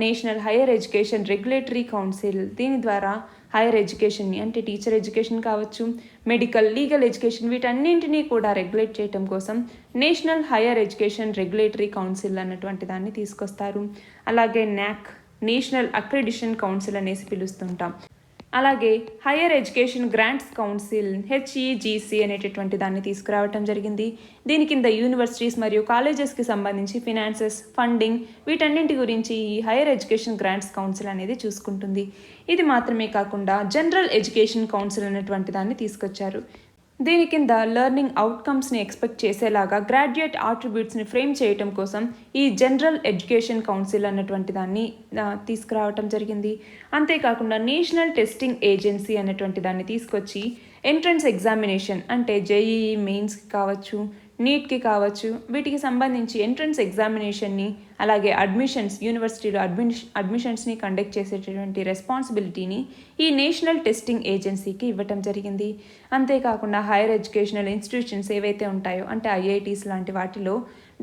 National higher education regulatory council, దీని ద్వారా హైయర్ ఎడ్యుకేషన్ని అంటే టీచర్ ఎడ్యుకేషన్ కావచ్చు, మెడికల్, లీగల్ ఎడ్యుకేషన్ వీటన్నింటినీ కూడా రెగ్యులేట్ చేయడం కోసం national higher education regulatory council అన్నటువంటి దాన్ని తీసుకొస్తారు. అలాగే నాక్, నేషనల్ అక్రిడిషన్ కౌన్సిల్ అనేసి పిలుస్తుంటాం. అలాగే higher education grants council HEGC అనేటటువంటి దాన్ని తీసుకురావటం జరిగింది. దీని కింద యూనివర్సిటీస్ మరియు కాలేజెస్కి సంబంధించి ఫినాన్సెస్, ఫండింగ్ వీటన్నింటి గురించి ఈ హైయర్ ఎడ్యుకేషన్ గ్రాంట్స్ కౌన్సిల్ అనేది చూసుకుంటుంది. ఇది మాత్రమే కాకుండా జనరల్ ఎడ్యుకేషన్ కౌన్సిల్ అనేటువంటి దాన్ని తీసుకొచ్చారు. దీని కింద లెర్నింగ్ అవుట్కమ్స్ని ఎక్స్పెక్ట్ చేసేలాగా గ్రాడ్యుయేట్ ఆట్రిబ్యూట్స్ని ఫ్రేమ్ చేయటం కోసం ఈ జనరల్ ఎడ్యుకేషన్ కౌన్సిల్ అన్నటువంటి దాన్ని తీసుకురావటం జరిగింది. అంతేకాకుండా నేషనల్ టెస్టింగ్ ఏజెన్సీ అనేటువంటి దాన్ని తీసుకొచ్చి ఎంట్రన్స్ ఎగ్జామినేషన్ అంటే JEE మెయిన్స్కి కావచ్చు, నీట్కి కావచ్చు, వీటికి సంబంధించి ఎంట్రన్స్ ఎగ్జామినేషన్ని అలాగే యూనివర్సిటీలో అడ్మిషన్స్ని కండక్ట్ చేసేటటువంటి రెస్పాన్సిబిలిటీని ఈ నేషనల్ టెస్టింగ్ ఏజెన్సీకి ఇవ్వటం జరిగింది. అంతేకాకుండా హైయర్ ఎడ్యుకేషనల్ ఇన్స్టిట్యూషన్స్ ఏవైతే ఉంటాయో అంటే IITs లాంటి వాటిలో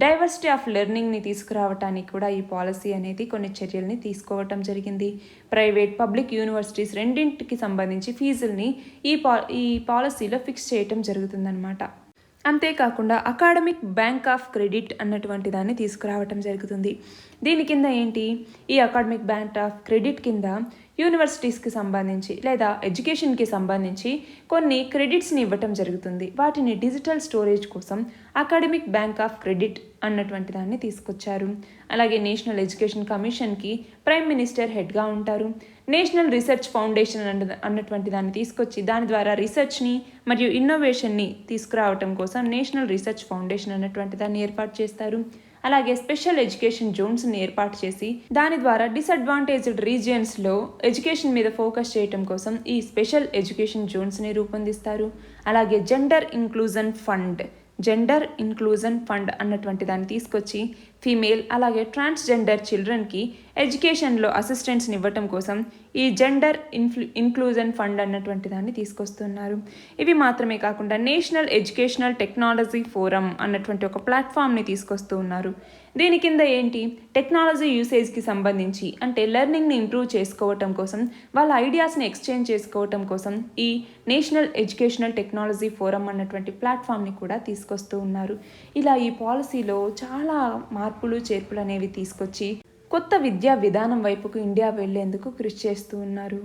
డైవర్సిటీ ఆఫ్ లెర్నింగ్ని తీసుకురావటానికి కూడా ఈ పాలసీ అనేది కొన్ని చర్యల్ని తీసుకోవటం జరిగింది. ప్రైవేట్, పబ్లిక్ యూనివర్సిటీస్ రెండింటికి సంబంధించి ఫీజుల్ని ఈ పాలసీలో ఫిక్స్ చేయటం జరుగుతుందన్నమాట. అంతేకాకుండా అకాడమిక్ బ్యాంక్ ఆఫ్ క్రెడిట్ అన్నటువంటి దాన్ని తీసుకురావటం జరుగుతుంది. దీని కింద ఏంటి, ఈ అకాడమిక్ బ్యాంక్ ఆఫ్ క్రెడిట్ కింద యూనివర్సిటీస్కి సంబంధించి లేదా ఎడ్యుకేషన్కి సంబంధించి కొన్ని క్రెడిట్స్ని ఇవ్వటం జరుగుతుంది. వాటిని డిజిటల్ స్టోరేజ్ కోసం అకాడమిక్ బ్యాంక్ ఆఫ్ క్రెడిట్ అన్నటువంటి దాన్ని తీసుకొచ్చారు. అలాగే నేషనల్ ఎడ్యుకేషన్ కమిషన్కి ప్రైమ్ మినిస్టర్ హెడ్గా ఉంటారు. నేషనల్ రీసెర్చ్ ఫౌండేషన్ అన్నటువంటి దాన్ని తీసుకొచ్చి దాని ద్వారా రీసెర్చ్ని మరియు ఇన్నోవేషన్ని తీసుకురావటం కోసం నేషనల్ రీసెర్చ్ ఫౌండేషన్ అన్నటువంటి దాన్ని ఏర్పాటు చేస్తారు. అలాగే స్పెషల్ ఎడ్యుకేషన్ జోన్స్ని ఏర్పాటు చేసి దాని ద్వారా డిసడ్వాంటేజ్డ్ రీజియన్స్లో ఎడ్యుకేషన్ మీద ఫోకస్ చేయడం కోసం ఈ స్పెషల్ ఎడ్యుకేషన్ జోన్స్ని రూపొందిస్తారు. అలాగే జెండర్ ఇంక్లూజన్ ఫండ్ అన్నటువంటి దాన్ని తీసుకొచ్చి ఫీమేల్ అలాగే ట్రాన్స్జెండర్ చిల్డ్రన్కి ఎడ్యుకేషన్లో అసిస్టెంట్స్ని ఇవ్వటం కోసం ఈ జెండర్ ఇన్క్లూజన్ ఫండ్ అన్నటువంటి దాన్ని తీసుకొస్తున్నారు. ఇవి మాత్రమే కాకుండా నేషనల్ ఎడ్యుకేషనల్ టెక్నాలజీ ఫోరం అన్నటువంటి ఒక ప్లాట్ఫామ్ని తీసుకొస్తూ ఉన్నారు. దీని కింద ఏంటి, టెక్నాలజీ యూసేజ్కి సంబంధించి అంటే లెర్నింగ్ని ఇంప్రూవ్ చేసుకోవటం కోసం, వాళ్ళ ఐడియాస్ని ఎక్స్చేంజ్ చేసుకోవటం కోసం ఈ నేషనల్ ఎడ్యుకేషనల్ టెక్నాలజీ ఫోరం అన్నటువంటి ప్లాట్ఫామ్ని కూడా తీసుకొస్తూ ఉన్నారు. ఇలా ఈ పాలసీలో చాలా మార్పులు చేర్పులు అనేవి తీసుకొచ్చి కొత్త విద్యా విధానం వైపుకు ఇండియా వెళ్లేందుకు కృషి చేస్తూ ఉన్నారు.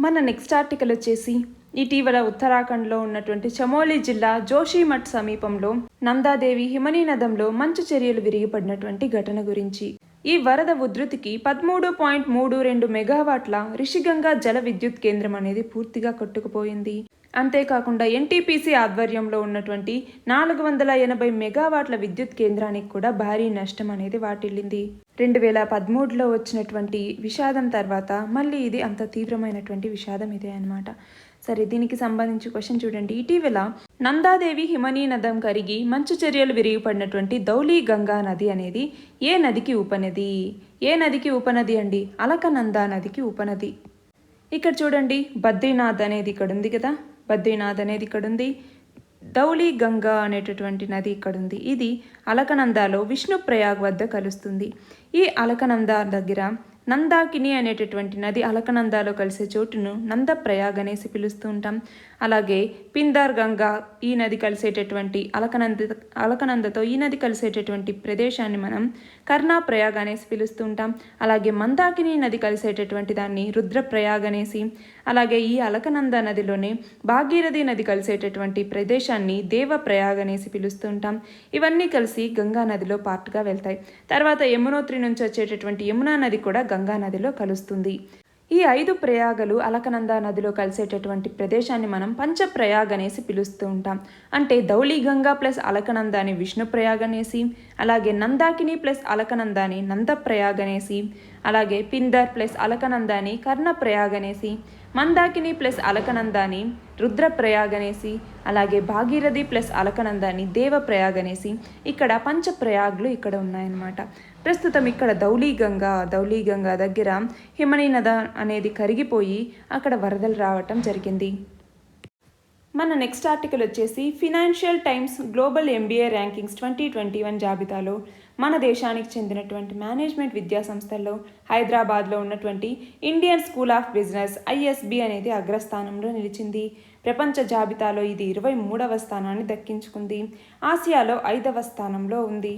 మన నెక్స్ట్ ఆర్టికల్ వచ్చేసి ఇటీవల ఉత్తరాఖండ్లో ఉన్నటువంటి చమోలి జిల్లా జోషిమఠ్ సమీపంలో నందాదేవి హిమనీ నదంలో మంచు చర్యలు విరిగిపడినటువంటి ఘటన గురించి. ఈ వరద ఉధృతికి 13.32 మెగావాట్ల రిషిగంగా జల విద్యుత్ కేంద్రం అనేది పూర్తిగా కొట్టుకుపోయింది. అంతేకాకుండా ఎన్టీపీసీ ఆధ్వర్యంలో ఉన్నటువంటి 480 మెగావాట్ల విద్యుత్ కేంద్రానికి కూడా భారీ నష్టం అనేది వాటిల్లింది. 2013లో వచ్చినటువంటి విషాదం తర్వాత మళ్ళీ ఇది అంత తీవ్రమైనటువంటి విషాదం ఇదే అన్నమాట. సరే, దీనికి సంబంధించి క్వశ్చన్ చూడండి. ఇటీవల నందాదేవి హిమనీ నదం కరిగి మంచు చర్యలు విరిగిపడినటువంటి ధౌలి గంగా నది అనేది ఏ నదికి ఉపనది? ఏ నదికి ఉపనది అండి? అలకనందా నదికి ఉపనది. ఇక్కడ చూడండి, బద్రీనాథ్ అనేది ఇక్కడ ఉంది కదా, బద్రీనాథ్ అనేది ఇక్కడ ఉంది, ధౌలి గంగా అనేటటువంటి నది ఇక్కడ ఉంది. ఇది అలకనందాలో విష్ణుప్రయాగ్ వద్ద కలుస్తుంది. ఈ అలకనందా దగ్గర నందాకిని అనేటటువంటి నది అలకనందాలో కలిసే చోటును నందప్రయాగ్ అనేసి పిలుస్తూ ఉంటాం. అలాగే పిందార్ గంగా ఈ నది కలిసేటటువంటి అలకనందతో ఈ నది కలిసేటటువంటి ప్రదేశాన్ని మనం కర్ణాప్రయాగ్ అనేసి పిలుస్తూ ఉంటాం. అలాగే మందాకిని నది కలిసేటటువంటి దాన్ని రుద్రప్రయాగ్ అనేసి, అలాగే ఈ అలకనంద నదిలోనే భాగీరథి నది కలిసేటటువంటి ప్రదేశాన్ని దేవప్రయాగ్ అనేసి పిలుస్తూ ఉంటాం. ఇవన్నీ కలిసి గంగా నదిలో పార్ట్గా వెళ్తాయి. తర్వాత యమునోత్రి నుంచి వచ్చేటటువంటి యమునా నది కూడా గంగా నదిలో కలుస్తుంది. ఈ 5 ప్రయాగలు అలకనందా నదిలో కలిసేటటువంటి ప్రదేశాన్ని మనం పంచప్రయాగ్ అనేసి పిలుస్తూ ఉంటాం. అంటే ధౌలి గంగా ప్లస్ అలకనందాని విష్ణుప్రయాగ్ అనేసి, అలాగే నందాకిని ప్లస్ అలకనందాని నందప్రయాగ్ అనేసి, అలాగే పిందర్ ప్లస్ అలకనందాని కర్ణప్రయాగ్ అనేసి, మందాకిని ప్లస్ అలకనందాని రుద్రప్రయాగ్ అనేసి, అలాగే భాగీరథి ప్లస్ అలకనందాని దేవప్రయాగ్ అనేసి ఇక్కడ పంచప్రయాగ్లు ఇక్కడ ఉన్నాయన్నమాట. ప్రస్తుతం ఇక్కడ ధౌలి గంగా దగ్గర హిమనీ నద అనేది కరిగిపోయి అక్కడ వరదలు రావటం జరిగింది. మన నెక్స్ట్ ఆర్టికల్ వచ్చేసి financial times global MBA rankings 2021 జాబితాలో మన దేశానికి చెందినటువంటి మేనేజ్మెంట్ విద్యా సంస్థల్లో హైదరాబాద్లో ఉన్నటువంటి Indian school of business ISB అనేది అగ్రస్థానంలో నిలిచింది. ప్రపంచ జాబితాలో ఇది 23వ స్థానాన్ని దక్కించుకుంది. ఆసియాలో 5వ స్థానంలో ఉంది.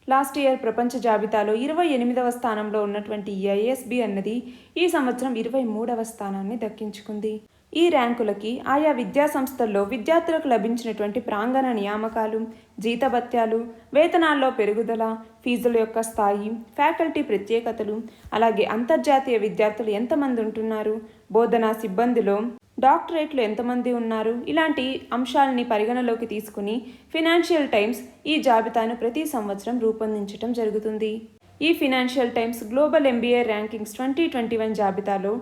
లాస్ట్ ఇయర్ ప్రపంచ జాబితాలో 28వ స్థానంలో ఉన్నటువంటి ఐఎస్బి అన్నది ఈ సంవత్సరం 23వ స్థానాన్ని దక్కించుకుంది. ఈ ర్యాంకులకి ఆయా విద్యా సంస్థల్లో విద్యార్థులకు లభించినటువంటి ప్రాంగణ నియామకాలు, జీతభత్యాలు, వేతనాల్లో పెరుగుదల, ఫీజుల యొక్క స్థాయి, ఫ్యాకల్టీ ప్రత్యేకతలు, అలాగే అంతర్జాతీయ విద్యార్థులు ఎంతమంది ఉంటున్నారు, బోధనా సిబ్బందిలో డాక్టరేట్లు ఎంతమంది ఉన్నారు, ఇలాంటి అంశాలని పరిగణలోకి తీసుకుని ఫినాన్షియల్ టైమ్స్ ఈ జాబితాను ప్రతి సంవత్సరం రూపొందించడం జరుగుతుంది. ఈ financial times global MBA rankings 2021 జాబితాలో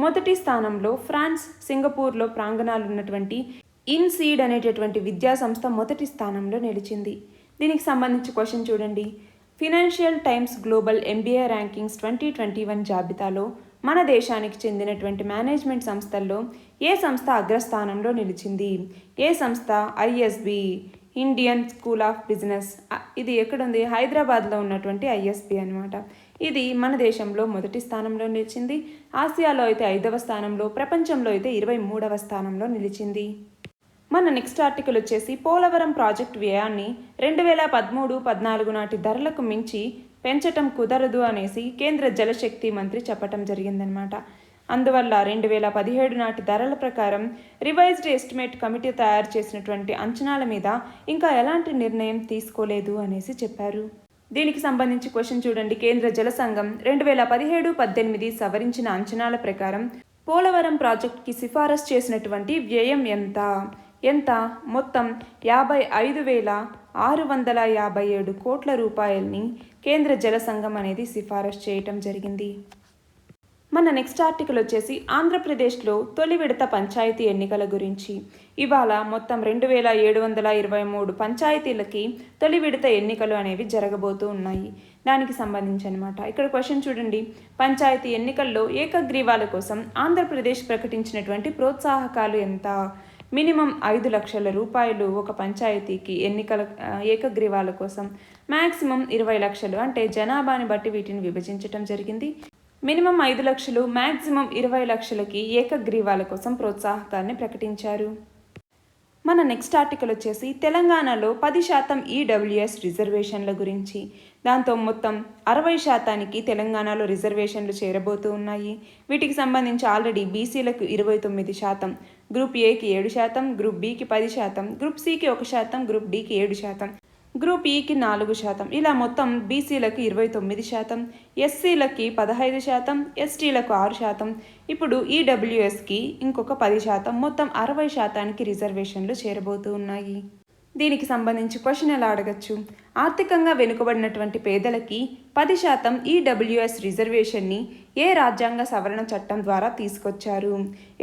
మొదటి స్థానంలో ఫ్రాన్స్, సింగపూర్లో ప్రాంగణాలు ఉన్నటువంటి ఇన్సీడ్ అనేటటువంటి విద్యా సంస్థ మొదటి స్థానంలో నిలిచింది. దీనికి సంబంధించి క్వశ్చన్ చూడండి. Financial times global MBA rankings 2021 జాబితాలో మన దేశానికి చెందినటువంటి మేనేజ్మెంట్ సంస్థల్లో ఏ సంస్థ అగ్రస్థానంలో నిలిచింది? ఏ సంస్థ? ISB, Indian school of business. ఇది ఎక్కడుంది? హైదరాబాద్లో ఉన్నటువంటి ఐఎస్బి అనమాట. ఇది మన దేశంలో మొదటి స్థానంలో నిలిచింది. ఆసియాలో అయితే 5వ స్థానంలో, ప్రపంచంలో అయితే 23వ స్థానంలో నిలిచింది. మన నెక్స్ట్ ఆర్టికల్ వచ్చేసి పోలవరం ప్రాజెక్టు వ్యయాన్ని 2013-14 నాటి ధరలకు మించి పెంచటం కుదరదు అనేసి కేంద్ర జలశక్తి మంత్రి చెప్పటం జరిగిందనమాట. అందువల్ల 2017 నాటి ధరల ప్రకారం రివైజ్డ్ ఎస్టిమేట్ కమిటీ తయారు చేసినటువంటి అంచనాల మీద ఇంకా ఎలాంటి నిర్ణయం తీసుకోలేదు అనేసి చెప్పారు. దీనికి సంబంధించి క్వశ్చన్ చూడండి. కేంద్ర జల సంఘం 2017-18 సవరించిన అంచనాల ప్రకారం పోలవరం ప్రాజెక్టుకి సిఫారసు చేసినటువంటి వ్యయం ఎంత? మొత్తం 55,657 కోట్ల రూపాయలని కేంద్ర జల సంఘం అనేది సిఫారసు చేయటం జరిగింది. మన నెక్స్ట్ ఆర్టికల్ వచ్చేసి ఆంధ్రప్రదేశ్లో తొలి విడత పంచాయతీ ఎన్నికల గురించి. ఇవాళ మొత్తం 2723 పంచాయతీలకి తొలి విడత ఎన్నికలు అనేవి జరగబోతూ ఉన్నాయి. దానికి సంబంధించి అనమాట ఇక్కడ క్వశ్చన్ చూడండి. పంచాయతీ ఎన్నికల్లో ఏకగ్రీవాల కోసం ఆంధ్రప్రదేశ్ ప్రకటించినటువంటి ప్రోత్సాహకాలు ఎంత? మినిమం 5 లక్షల రూపాయలు ఒక పంచాయతీకి ఎన్నికల ఏకగ్రీవాల కోసం, మ్యాక్సిమం 20 లక్షలు, అంటే జనాభాని బట్టి వీటిని విభజించటం జరిగింది. మినిమం 5 లక్షలు, మ్యాక్సిమం 20 లక్షలకి ఏకగ్రీవాల కోసం ప్రోత్సాహకాన్ని ప్రకటించారు. మన నెక్స్ట్ ఆర్టికల్ వచ్చేసి తెలంగాణలో 10% ఈడబ్ల్యూఎస్ రిజర్వేషన్ల గురించి. దాంతో మొత్తం 60% తెలంగాణలో రిజర్వేషన్లు చేరబోతూ ఉన్నాయి. వీటికి సంబంధించి ఆల్రెడీ బీసీలకు 29%, గ్రూప్ ఏకి 7%, గ్రూప్ బికి 10%, గ్రూప్ సికి 1%, గ్రూప్ డికి 7%, గ్రూప్ ఈకి 4%, ఇలా మొత్తం బీసీలకు 29%, ఎస్సీలకి 15%, ఎస్టీలకు 6%, ఇప్పుడు ఈడబ్ల్యూఎస్కి ఇంకొక 10%, మొత్తం 60%కి రిజర్వేషన్లు చేరబోతూ ఉన్నాయి. దీనికి సంబంధించి క్వశ్చన్ ఎలా అడగచ్చు? ఆర్థికంగా వెనుకబడినటువంటి పేదలకి 10% ఈడబ్ల్యూఎస్ రిజర్వేషన్ని ఏ రాజ్యాంగ సవరణ చట్టం ద్వారా తీసుకొచ్చారు?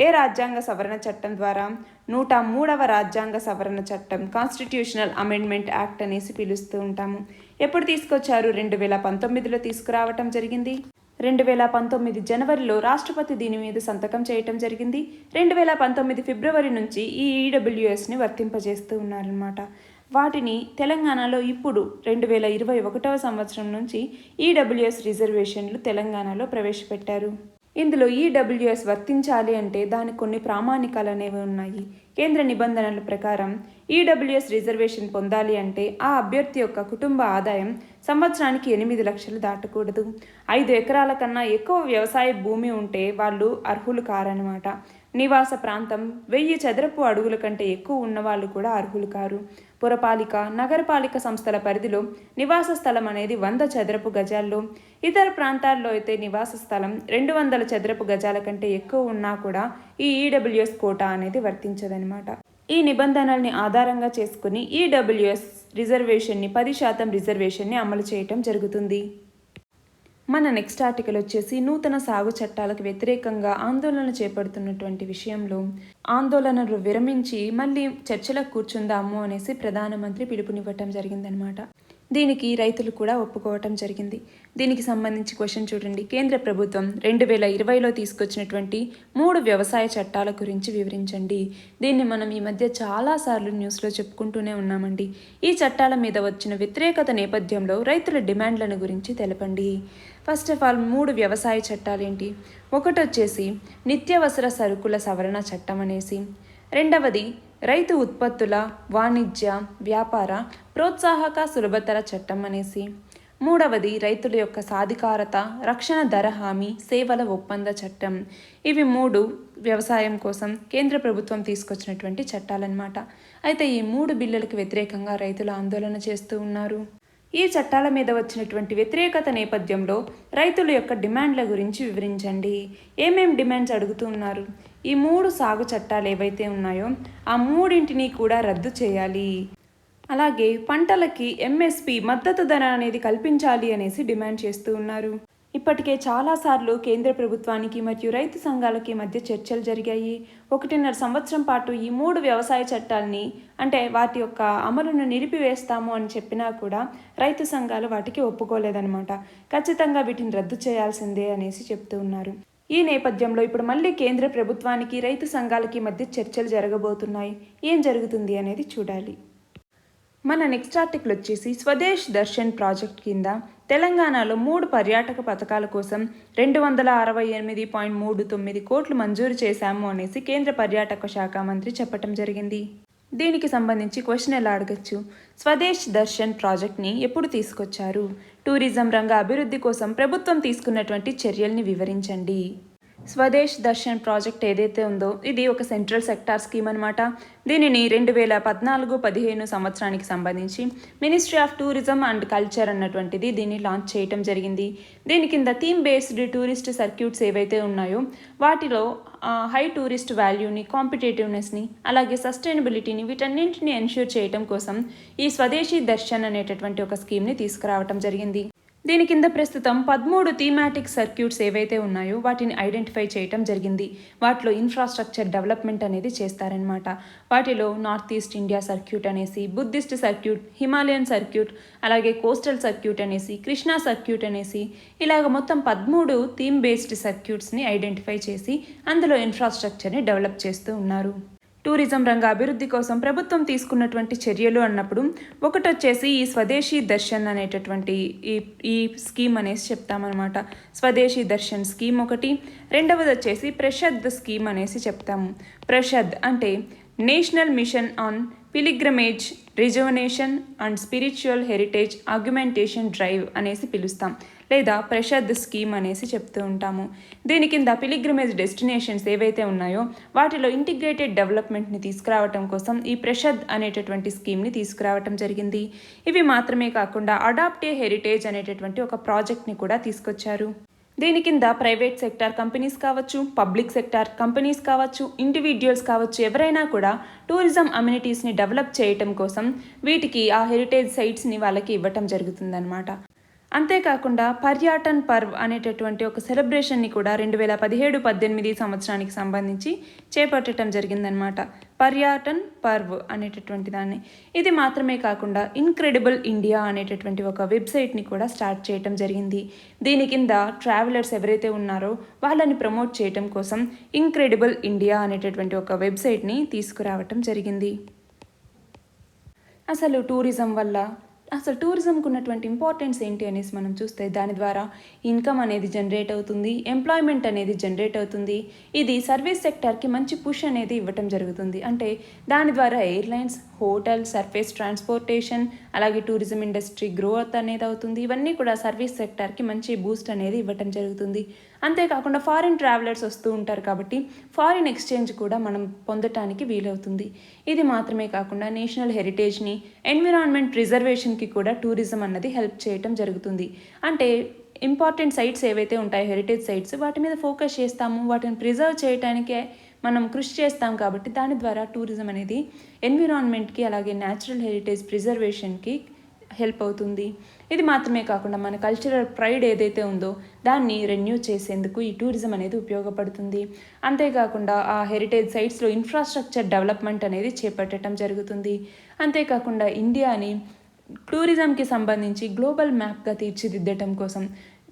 ఏ రాజ్యాంగ సవరణ చట్టం ద్వారా? 103వ రాజ్యాంగ సవరణ చట్టం, కాన్స్టిట్యూషనల్ అమెండ్మెంట్ యాక్ట్ అనేసి పిలుస్తూ ఉంటాము. ఎప్పుడు తీసుకొచ్చారు? 2019లో తీసుకురావటం జరిగింది. 2019 జనవరిలో రాష్ట్రపతి దీని మీద సంతకం చేయటం జరిగింది. 2019 ఫిబ్రవరి నుంచి ఈ ఈడబ్ల్యూఎస్ని వర్తింపజేస్తూ ఉన్నారన్నమాట. వాటిని తెలంగాణలో ఇప్పుడు 2021వ సంవత్సరం నుంచి ఈడబ్ల్యూఎస్ రిజర్వేషన్లు తెలంగాణలో ప్రవేశపెట్టారు. ఇందులో ఈడబ్ల్యూఎస్ వర్తించాలి అంటే దానికి కొన్ని ప్రామాణికాలు అనేవి ఉన్నాయి. కేంద్ర నిబంధనల ప్రకారం ఈడబ్ల్యూఎస్ రిజర్వేషన్ పొందాలి అంటే ఆ అభ్యర్థి యొక్క కుటుంబ ఆదాయం సంవత్సరానికి 8 లక్షలు దాటకూడదు. 5 ఎకరాల కన్నా ఎక్కువ వ్యవసాయ భూమి ఉంటే వాళ్ళు అర్హులు కారనమాట. నివాస ప్రాంతం 1000 చదరపు అడుగుల కంటే ఎక్కువ ఉన్నవాళ్ళు కూడా అర్హులు కారు. పురపాలిక, నగరపాలిక సంస్థల పరిధిలో నివాస స్థలం అనేది 100 చదరపు గజాల్లో, ఇతర ప్రాంతాల్లో అయితే నివాస స్థలం 200 చదరపు గజాల కంటే ఎక్కువ ఉన్నా కూడా ఈ ఈడబ్ల్యూఎస్ కోటా అనేది వర్తించదనమాట. ఈ నిబంధనల్ని ఆధారంగా చేసుకుని ఈడబ్ల్యూఎస్ రిజర్వేషన్ని 10% రిజర్వేషన్ని అమలు చేయటం జరుగుతుంది. మన నెక్స్ట్ ఆర్టికల్ వచ్చేసి నూతన సాగు చట్టాలకు వ్యతిరేకంగా ఆందోళన చేపడుతున్నటువంటి విషయంలో ఆందోళనలు విరమించి మళ్ళీ చర్చలకు కూర్చుందాము అనేసి ప్రధానమంత్రి పిలుపునివ్వటం జరిగిందనమాట. దీనికి రైతులు కూడా ఒప్పుకోవటం జరిగింది. దీనికి సంబంధించి క్వశ్చన్ చూడండి. కేంద్ర ప్రభుత్వం 2020లో తీసుకొచ్చినటువంటి 3 వ్యవసాయ చట్టాల గురించి వివరించండి. దీన్ని మనం ఈ మధ్య చాలాసార్లు న్యూస్లో చెప్పుకుంటూనే ఉన్నామండి. ఈ చట్టాల మీద వచ్చిన వ్యతిరేకత నేపథ్యంలో రైతుల డిమాండ్లను గురించి తెలపండి. ఫస్ట్ ఆఫ్ ఆల్ 3 వ్యవసాయ చట్టాలు ఏంటి? ఒకటి వచ్చేసి నిత్యావసర సరుకుల సవరణ చట్టం అనేసి, రెండవది రైతు ఉత్పత్తుల వాణిజ్య వ్యాపార ప్రోత్సాహక సులభతర చట్టం అనేసి, మూడవది రైతుల యొక్క సాధికారత రక్షణ ధర హామీ సేవల ఒప్పంద చట్టం. ఇవి 3 వ్యవసాయం కోసం కేంద్ర ప్రభుత్వం తీసుకొచ్చినటువంటి చట్టాలన్నమాట. అయితే ఈ 3 బిల్లులకు వ్యతిరేకంగా రైతులు ఆందోళన చేస్తూ ఉన్నారు. ఈ చట్టాల మీద వచ్చినటువంటి వ్యతిరేకత నేపథ్యంలో రైతుల యొక్క డిమాండ్ల గురించి వివరించండి. ఏమేం డిమాండ్స్ అడుగుతూ ఉన్నారు? ఈ 3 సాగు చట్టాలు ఏవైతే ఉన్నాయో ఆ 3టిని కూడా రద్దు చేయాలి. అలాగే పంటలకి ఎంఎస్పి మద్దతు ధర అనేది కల్పించాలి అనేసి డిమాండ్ చేస్తూ ఉన్నారు. ఇప్పటికే చాలాసార్లు కేంద్ర ప్రభుత్వానికి మరియు రైతు సంఘాలకి మధ్య చర్చలు జరిగాయి. 1.5 సంవత్సరం పాటు ఈ 3 వ్యవసాయ చట్టాలని అంటే వాటి యొక్క అమలును నిలిపివేస్తాము అని చెప్పినా కూడా రైతు సంఘాలు వాటికి ఒప్పుకోలేదన్నమాట. ఖచ్చితంగా వీటిని రద్దు చేయాల్సిందే అనేసి చెప్తూ ఉన్నారు. ఈ నేపథ్యంలో ఇప్పుడు మళ్ళీ కేంద్ర ప్రభుత్వానికి రైతు సంఘాలకి మధ్య చర్చలు జరగబోతున్నాయి. ఏం జరుగుతుంది అనేది చూడాలి. మన నెక్స్ట్ ఆర్టికల్ వచ్చేసి స్వదేశ్ దర్శన్ ప్రాజెక్ట్ కింద తెలంగాణలో 3 పర్యాటక పథకాల కోసం 268.39 కోట్లు మంజూరు చేశాము అనేసి కేంద్ర పర్యాటక శాఖ మంత్రి చెప్పడం జరిగింది. దీనికి సంబంధించి క్వశ్చన్ ఎలా అడగచ్చు? స్వదేశ్ దర్శన్ ప్రాజెక్ట్ని ఎప్పుడు తీసుకొచ్చారు? టూరిజం రంగ అభివృద్ధి కోసం ప్రభుత్వం తీసుకున్నటువంటి చర్యల్ని వివరించండి. స్వదేశ్ దర్శన్ ప్రాజెక్ట్ ఏదైతే ఉందో ఇది ఒక సెంట్రల్ సెక్టార్ స్కీమ్ అనమాట. దీనిని 2014-15 సంవత్సరానికి సంబంధించి ministry of tourism and culture అన్నటువంటిది దీన్ని లాంచ్ చేయటం జరిగింది. దీని కింద థీమ్ బేస్డ్ టూరిస్ట్ సర్క్యూట్స్ ఏవైతే ఉన్నాయో వాటిలో హై టూరిస్ట్ వాల్యూని, కాంపిటేటివ్నెస్ని, అలాగే సస్టైనబిలిటీని వీటన్నింటిని ఎన్ష్యూర్ చేయటం కోసం ఈ స్వదేశీ దర్శన్ అనేటటువంటి ఒక స్కీమ్ని తీసుకురావటం జరిగింది. దీని కింద ప్రస్తుతం 13 థీమాటిక్ సర్క్యూట్స్ ఏవైతే ఉన్నాయో వాటిని ఐడెంటిఫై చేయటం జరిగింది. వాటిలో ఇన్ఫ్రాస్ట్రక్చర్ డెవలప్మెంట్ అనేది చేస్తారనమాట. వాటిలో నార్త్ ఈస్ట్ ఇండియా సర్క్యూట్ అనేసి, బుద్ధిస్ట్ సర్క్యూట్, హిమాలయన్ సర్క్యూట్, అలాగే కోస్టల్ సర్క్యూట్ అనేసి, కృష్ణా సర్క్యూట్ అనేసి ఇలాగ మొత్తం 13 థీమ్ బేస్డ్ సర్క్యూట్స్ని ఐడెంటిఫై చేసి అందులో ఇన్ఫ్రాస్ట్రక్చర్ని డెవలప్ చేస్తూ ఉన్నారు. టూరిజం రంగ అభివృద్ధి కోసం ప్రభుత్వం తీసుకున్నటువంటి చర్యలు అన్నప్పుడు ఒకటొచ్చేసి ఈ స్వదేశీ దర్శన్ అనేటటువంటి ఈ స్కీమ్ అనేసి చెప్తామన్నమాట. స్వదేశీ దర్శన్ స్కీమ్ ఒకటి. రెండవది వచ్చేసి ప్రషద్ స్కీమ్ అనేసి చెప్తాము. ప్రషద్ అంటే national mission on pilgrimage రిజర్వనేషన్ and spiritual heritage augmentation drive అనేసి పిలుస్తాం, లేదా ప్రషద్ స్కీమ్ అనేసి చెప్తూ ఉంటాము. దీని కింద పిలిగ్రిమేజ్ డెస్టినేషన్స్ ఏవైతే ఉన్నాయో వాటిలో ఇంటిగ్రేటెడ్ డెవలప్మెంట్ని తీసుకురావటం కోసం ఈ ప్రషద్ అనేటటువంటి స్కీమ్ని తీసుకురావటం జరిగింది. ఇవి మాత్రమే కాకుండా అడాప్ట్ ఏ హెరిటేజ్ అనేటటువంటి ఒక ప్రాజెక్ట్ని కూడా తీసుకొచ్చారు. దీని కింద ప్రైవేట్ సెక్టార్ కంపెనీస్ కావచ్చు, పబ్లిక్ సెక్టార్ కంపెనీస్ కావచ్చు, ఇండివిజువల్స్ కావచ్చు, ఎవరైనా కూడా టూరిజం అమ్యూనిటీస్ని డెవలప్ చేయటం కోసం వీటికి ఆ హెరిటేజ్ సైట్స్ని వాళ్ళకి ఇవ్వటం జరుగుతుందన్నమాట. అంతేకాకుండా పర్యాటన్ పర్వ్ అనేటటువంటి ఒక సెలబ్రేషన్ని కూడా 2017-18 సంవత్సరానికి సంబంధించి చేపట్టడం జరిగిందనమాట. పర్యాటన్ పర్వ్ అనేటటువంటి దాన్ని. ఇది మాత్రమే కాకుండా ఇన్క్రెడిబుల్ ఇండియా అనేటటువంటి ఒక వెబ్సైట్ని కూడా స్టార్ట్ చేయటం జరిగింది. దీని కింద ట్రావెలర్స్ ఎవరైతే ఉన్నారో వాళ్ళని ప్రమోట్ చేయటం కోసం ఇన్క్రెడిబుల్ ఇండియా అనేటటువంటి ఒక వెబ్సైట్ని తీసుకురావటం జరిగింది. అసలు టూరిజంకు ఉన్నటువంటి ఇంపార్టెన్స్ ఏంటి అనేసి మనం చూస్తే దాని ద్వారా ఇన్కమ్ అనేది జనరేట్ అవుతుంది, ఎంప్లాయ్మెంట్ అనేది జనరేట్ అవుతుంది. ఇది సర్వీస్ సెక్టార్కి మంచి పుష్ అనేది ఇవ్వటం జరుగుతుంది. అంటే దాని ద్వారా ఎయిర్లైన్స్, హోటల్, సర్ఫేస్ ట్రాన్స్పోర్టేషన్, అలాగే టూరిజం ఇండస్ట్రీ గ్రోత్ అనేది అవుతుంది. ఇవన్నీ కూడా సర్వీస్ సెక్టార్కి మంచి బూస్ట్ అనేది ఇవ్వటం జరుగుతుంది. అంతేకాకుండా ఫారిన్ ట్రావెలర్స్ వస్తూ ఉంటారు కాబట్టి ఫారిన్ ఎక్స్చేంజ్ కూడా మనం పొందటానికి వీలవుతుంది. ఇది మాత్రమే కాకుండా నేషనల్ హెరిటేజ్ని, ఎన్విరాన్మెంట్ రిజర్వేషన్కి కూడా టూరిజం అన్నది హెల్ప్ చేయటం జరుగుతుంది. అంటే ఇంపార్టెంట్ సైట్స్ ఏవైతే ఉంటాయో హెరిటేజ్ సైట్స్ వాటి మీద ఫోకస్ చేస్తాము, వాటిని ప్రిజర్వ్ చేయడానికే మనం కృషి చేస్తాం కాబట్టి దాని ద్వారా టూరిజం అనేది ఎన్విరాన్మెంట్కి అలాగే న్యాచురల్ హెరిటేజ్ ప్రిజర్వేషన్కి హెల్ప్ అవుతుంది. ఇది మాత్రమే కాకుండా మన కల్చరల్ ప్రైడ్ ఏదైతే ఉందో దాన్ని రెన్యూ చేసేందుకు ఈ టూరిజం అనేది ఉపయోగపడుతుంది. అంతేకాకుండా ఆ హెరిటేజ్ సైట్స్లో ఇన్ఫ్రాస్ట్రక్చర్ డెవలప్మెంట్ అనేది చేపట్టడం జరుగుతుంది. అంతేకాకుండా ఇండియాని టూరిజంకి సంబంధించి గ్లోబల్ మ్యాప్గా తీర్చిదిద్దటం కోసం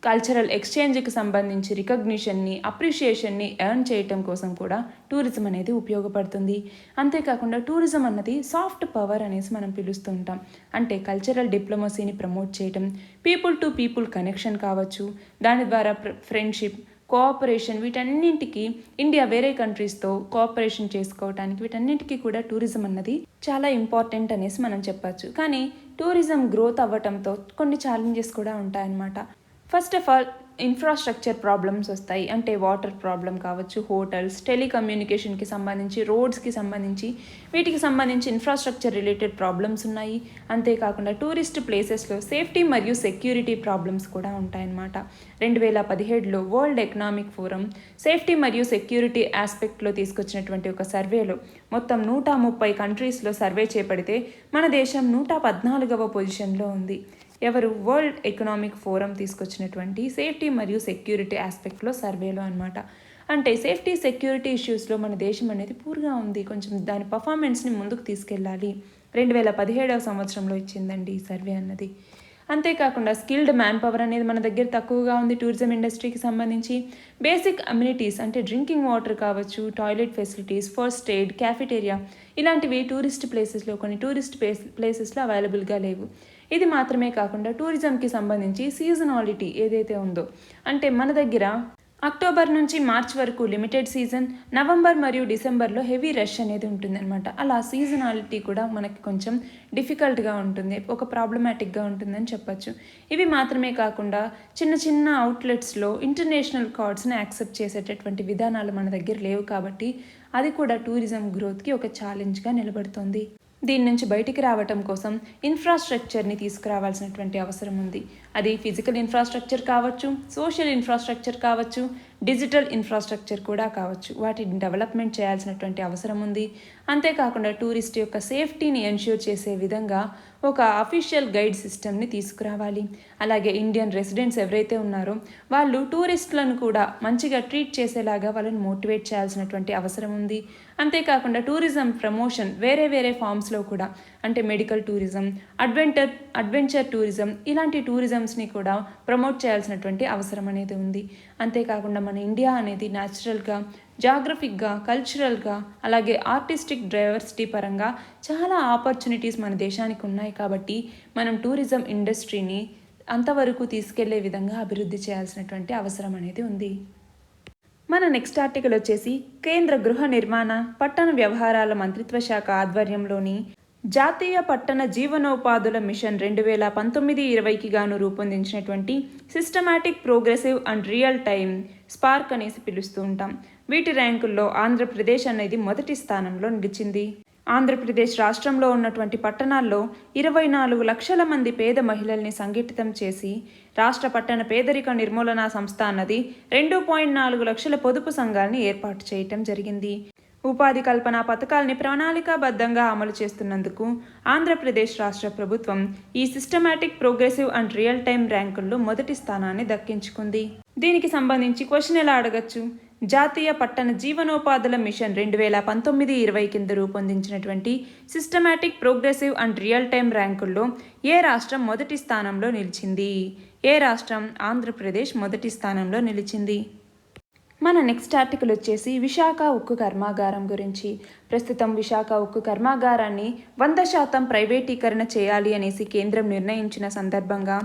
కల్చరల్ ఎక్స్చేంజ్కి సంబంధించి రికగ్నిషన్ని, అప్రిషియేషన్ని ఎర్న్ చేయటం కోసం కూడా టూరిజం అనేది ఉపయోగపడుతుంది. అంతేకాకుండా టూరిజం అన్నది సాఫ్ట్ పవర్ అనేసి మనం పిలుస్తూ ఉంటాం. అంటే కల్చరల్ డిప్లొమసీని ప్రమోట్ చేయటం, పీపుల్ టు పీపుల్ కనెక్షన్ కావచ్చు, దాని ద్వారా ఫ్రెండ్షిప్, కోఆపరేషన్, వీటన్నింటికి ఇండియా వేరే కంట్రీస్తో కోఆపరేషన్ చేసుకోవడానికి వీటన్నింటికి కూడా టూరిజం అన్నది చాలా ఇంపార్టెంట్ అనేసి మనం చెప్పచ్చు. కానీ టూరిజం గ్రోత్ అవ్వటంతో కొన్ని ఛాలెంజెస్ కూడా ఉంటాయన్నమాట. First of all infrastructure problems వస్తాయి. అంటే వాటర్ ప్రాబ్లం కావచ్చు, హోటల్స్, టెలికమ్యూనికేషన్కి సంబంధించి, రోడ్స్కి సంబంధించి, వీటికి సంబంధించి ఇన్ఫ్రాస్ట్రక్చర్ రిలేటెడ్ ప్రాబ్లమ్స్ ఉన్నాయి. అంతేకాకుండా టూరిస్ట్ ప్లేసెస్లో సేఫ్టీ మరియు సెక్యూరిటీ ప్రాబ్లమ్స్ కూడా ఉంటాయన్నమాట. 2017లో వరల్డ్ ఎకనామిక్ ఫోరం సేఫ్టీ మరియు సెక్యూరిటీ ఆస్పెక్ట్లో తీసుకొచ్చినటువంటి ఒక సర్వేలో మొత్తం 130 కంట్రీస్లో సర్వే చేపడితే మన దేశం 114వ పొజిషన్లో ఉంది. ఎవరు? వరల్డ్ ఎకనామిక్ ఫోరం తీసుకొచ్చినటువంటి సేఫ్టీ మరియు సెక్యూరిటీ ఆస్పెక్ట్లో సర్వేలో అనమాట. అంటే సేఫ్టీ సెక్యూరిటీ ఇష్యూస్లో మన దేశం అనేది పూర్గా ఉంది. కొంచెం దాని పర్ఫార్మెన్స్ని ముందుకు తీసుకెళ్ళాలి. 2017వ సంవత్సరంలో ఇచ్చిందండి ఈ సర్వే అన్నది. అంతేకాకుండా స్కిల్డ్ మ్యాన్ పవర్ అనేది మన దగ్గర తక్కువగా ఉంది. టూరిజం ఇండస్ట్రీకి సంబంధించి బేసిక్ అమ్యూనిటీస్ అంటే డ్రింకింగ్ వాటర్ కావచ్చు, toilet facilities, first aid, cafeteria ఇలాంటివి టూరిస్ట్ ప్లేసెస్లో కొన్ని టూరిస్ట్ ప్లేసెస్లో అవైలబుల్గా లేవు. ఇది మాత్రమే కాకుండా టూరిజంకి సంబంధించి సీజనాలిటీ ఏదైతే ఉందో, అంటే మన దగ్గర అక్టోబర్ నుంచి మార్చ్ వరకు లిమిటెడ్ సీజన్, నవంబర్ మరియు డిసెంబర్లో హెవీ రష్ అనేది ఉంటుందన్నమాట. అలా సీజనాలిటీ కూడా మనకి కొంచెం డిఫికల్ట్గా ఉంటుంది, ఒక ప్రాబ్లమాటిక్గా ఉంటుందని చెప్పచ్చు. ఇవి మాత్రమే కాకుండా చిన్న చిన్న అవుట్లెట్స్లో ఇంటర్నేషనల్ కార్డ్స్ని యాక్సెప్ట్ చేసేటటువంటి విధానాలు మన దగ్గర లేవు కాబట్టి అది కూడా టూరిజం గ్రోత్కి ఒక ఛాలెంజ్గా నిలబడుతుంది. దీని నుంచి బయటికి రావటం కోసం ఇన్ఫ్రాస్ట్రక్చర్ని తీసుకురావాల్సినటువంటి అవసరం ఉంది. అది ఫిజికల్ ఇన్ఫ్రాస్ట్రక్చర్ కావచ్చు, సోషల్ ఇన్ఫ్రాస్ట్రక్చర్ కావచ్చు, డిజిటల్ ఇన్ఫ్రాస్ట్రక్చర్ కూడా కావచ్చు. వాటిని డెవలప్మెంట్ చేయాల్సినటువంటి అవసరం ఉంది. అంతేకాకుండా టూరిస్ట్ యొక్క సేఫ్టీని ఎన్ష్యూర్ చేసే విధంగా ఒక అఫీషియల్ గైడ్ సిస్టమ్ని తీసుకురావాలి. అలాగే ఇండియన్ రెసిడెంట్స్ ఎవరైతే ఉన్నారో వాళ్ళు టూరిస్టులను కూడా మంచిగా ట్రీట్ చేసేలాగా వాళ్ళని మోటివేట్ చేయాల్సినటువంటి అవసరం ఉంది. అంతేకాకుండా టూరిజం ప్రమోషన్ వేరే ఫామ్స్లో కూడా, అంటే మెడికల్ టూరిజం, అడ్వెంచర్ టూరిజం, ఇలాంటి టూరిజమ్స్ని కూడా ప్రమోట్ చేయాల్సినటువంటి అవసరం అనేది ఉంది. అంతేకాకుండా మన ఇండియా అనేది న్యాచురల్గా, జాగ్రఫిక్గా, కల్చరల్గా, అలాగే ఆర్టిస్టిక్ డైవర్సిటీ పరంగా చాలా ఆపర్చునిటీస్ మన దేశానికి ఉన్నాయి. కాబట్టి మనం టూరిజం ఇండస్ట్రీని అంతవరకు తీసుకెళ్లే విధంగా అభివృద్ధి చేయాల్సినటువంటి అవసరం అనేది ఉంది. మన నెక్స్ట్ ఆర్టికల్ వచ్చేసి కేంద్ర గృహ నిర్మాణ, పట్టణ వ్యవహారాల మంత్రిత్వ శాఖ ఆధ్వర్యంలోని జాతీయ పట్టణ జీవనోపాధుల మిషన్ 2019-20కి గాను రూపొందించినటువంటి systematic, progressive and real time spark అనేసి పిలుస్తూ ఉంటాం. వీటి ర్యాంకుల్లో ఆంధ్రప్రదేశ్ అనేది మొదటి స్థానంలో నిలిచింది. ఆంధ్రప్రదేశ్ రాష్ట్రంలో ఉన్నటువంటి పట్టణాల్లో 24 లక్షల మంది పేద మహిళల్ని సంఘటితం చేసి రాష్ట్ర పట్టణ పేదరిక నిర్మూలనా సంస్థ అన్నది 2.4 లక్షల పొదుపు సంఘాలని ఏర్పాటు చేయటం జరిగింది. ఉపాధి కల్పన పథకాల్ని ప్రణాళికాబద్ధంగా అమలు చేస్తున్నందుకు ఆంధ్రప్రదేశ్ రాష్ట్ర ప్రభుత్వం ఈ systematic, progressive and real time ర్యాంకుల్లో మొదటి స్థానాన్ని దక్కించుకుంది. దీనికి సంబంధించి క్వశ్చన్ ఎలా అడగచ్చు? జాతీయ పట్టణ జీవనోపాధుల మిషన్ 2019-20 కింద రూపొందించినటువంటి systematic, progressive and real time ర్యాంకుల్లో ఏ రాష్ట్రం మొదటి స్థానంలో నిలిచింది? ఏ రాష్ట్రం? ఆంధ్రప్రదేశ్ మొదటి స్థానంలో నిలిచింది. మన నెక్స్ట్ ఆర్టికల్ వచ్చేసి విశాఖ ఉక్కు కర్మాగారం గురించి. ప్రస్తుతం విశాఖ ఉక్కు కర్మాగారాన్ని 100% ప్రైవేటీకరణ చేయాలి అనేసి కేంద్రం నిర్ణయించిన సందర్భంగా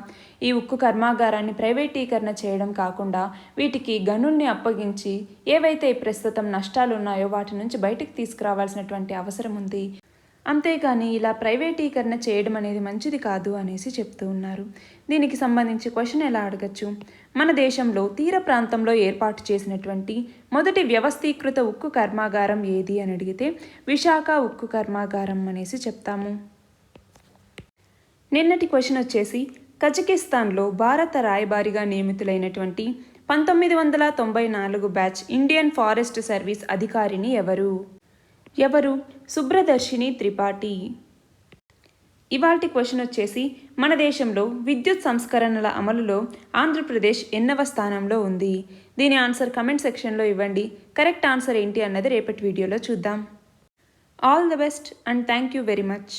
ఈ ఉక్కు కర్మాగారాన్ని ప్రైవేటీకరణ చేయడం కాకుండా వీటికి గనుల్ని అప్పగించి ఏవైతే ప్రస్తుతం నష్టాలు ఉన్నాయో వాటి నుంచి బయటకు తీసుకురావాల్సినటువంటి అవసరం ఉంది. అంతేకాని ఇలా ప్రైవేటీకరణ చేయడం అనేది మంచిది కాదు అనేసి చెప్తూ ఉన్నారు. దీనికి సంబంధించి క్వశ్చన్ ఎలా అడగచ్చు? మన దేశంలో తీర ప్రాంతంలో ఏర్పాటు చేసినటువంటి మొదటి వ్యవస్థీకృత ఉక్కు కర్మాగారం ఏది అని అడిగితే విశాఖ ఉక్కు కర్మాగారం అనేసి చెప్తాము. నిన్నటి క్వశ్చన్ వచ్చేసి కజకిస్తాన్లో భారత రాయబారిగా నియమితులైనటువంటి 1994 బ్యాచ్ ఇండియన్ ఫారెస్ట్ సర్వీస్ అధికారిని ఎవరు? సుబ్రదర్శిని త్రిపాఠి. ఇవాల్టి క్వశ్చన్ వచ్చేసి మన దేశంలో విద్యుత్ సంస్కరణల అమలులో ఆంధ్రప్రదేశ్ ఎన్నవ స్థానంలో ఉంది? దీని ఆన్సర్ కమెంట్ సెక్షన్లో ఇవ్వండి. కరెక్ట్ ఆన్సర్ ఏంటి అన్నది రేపటి వీడియోలో చూద్దాం. All the best and thank you very much.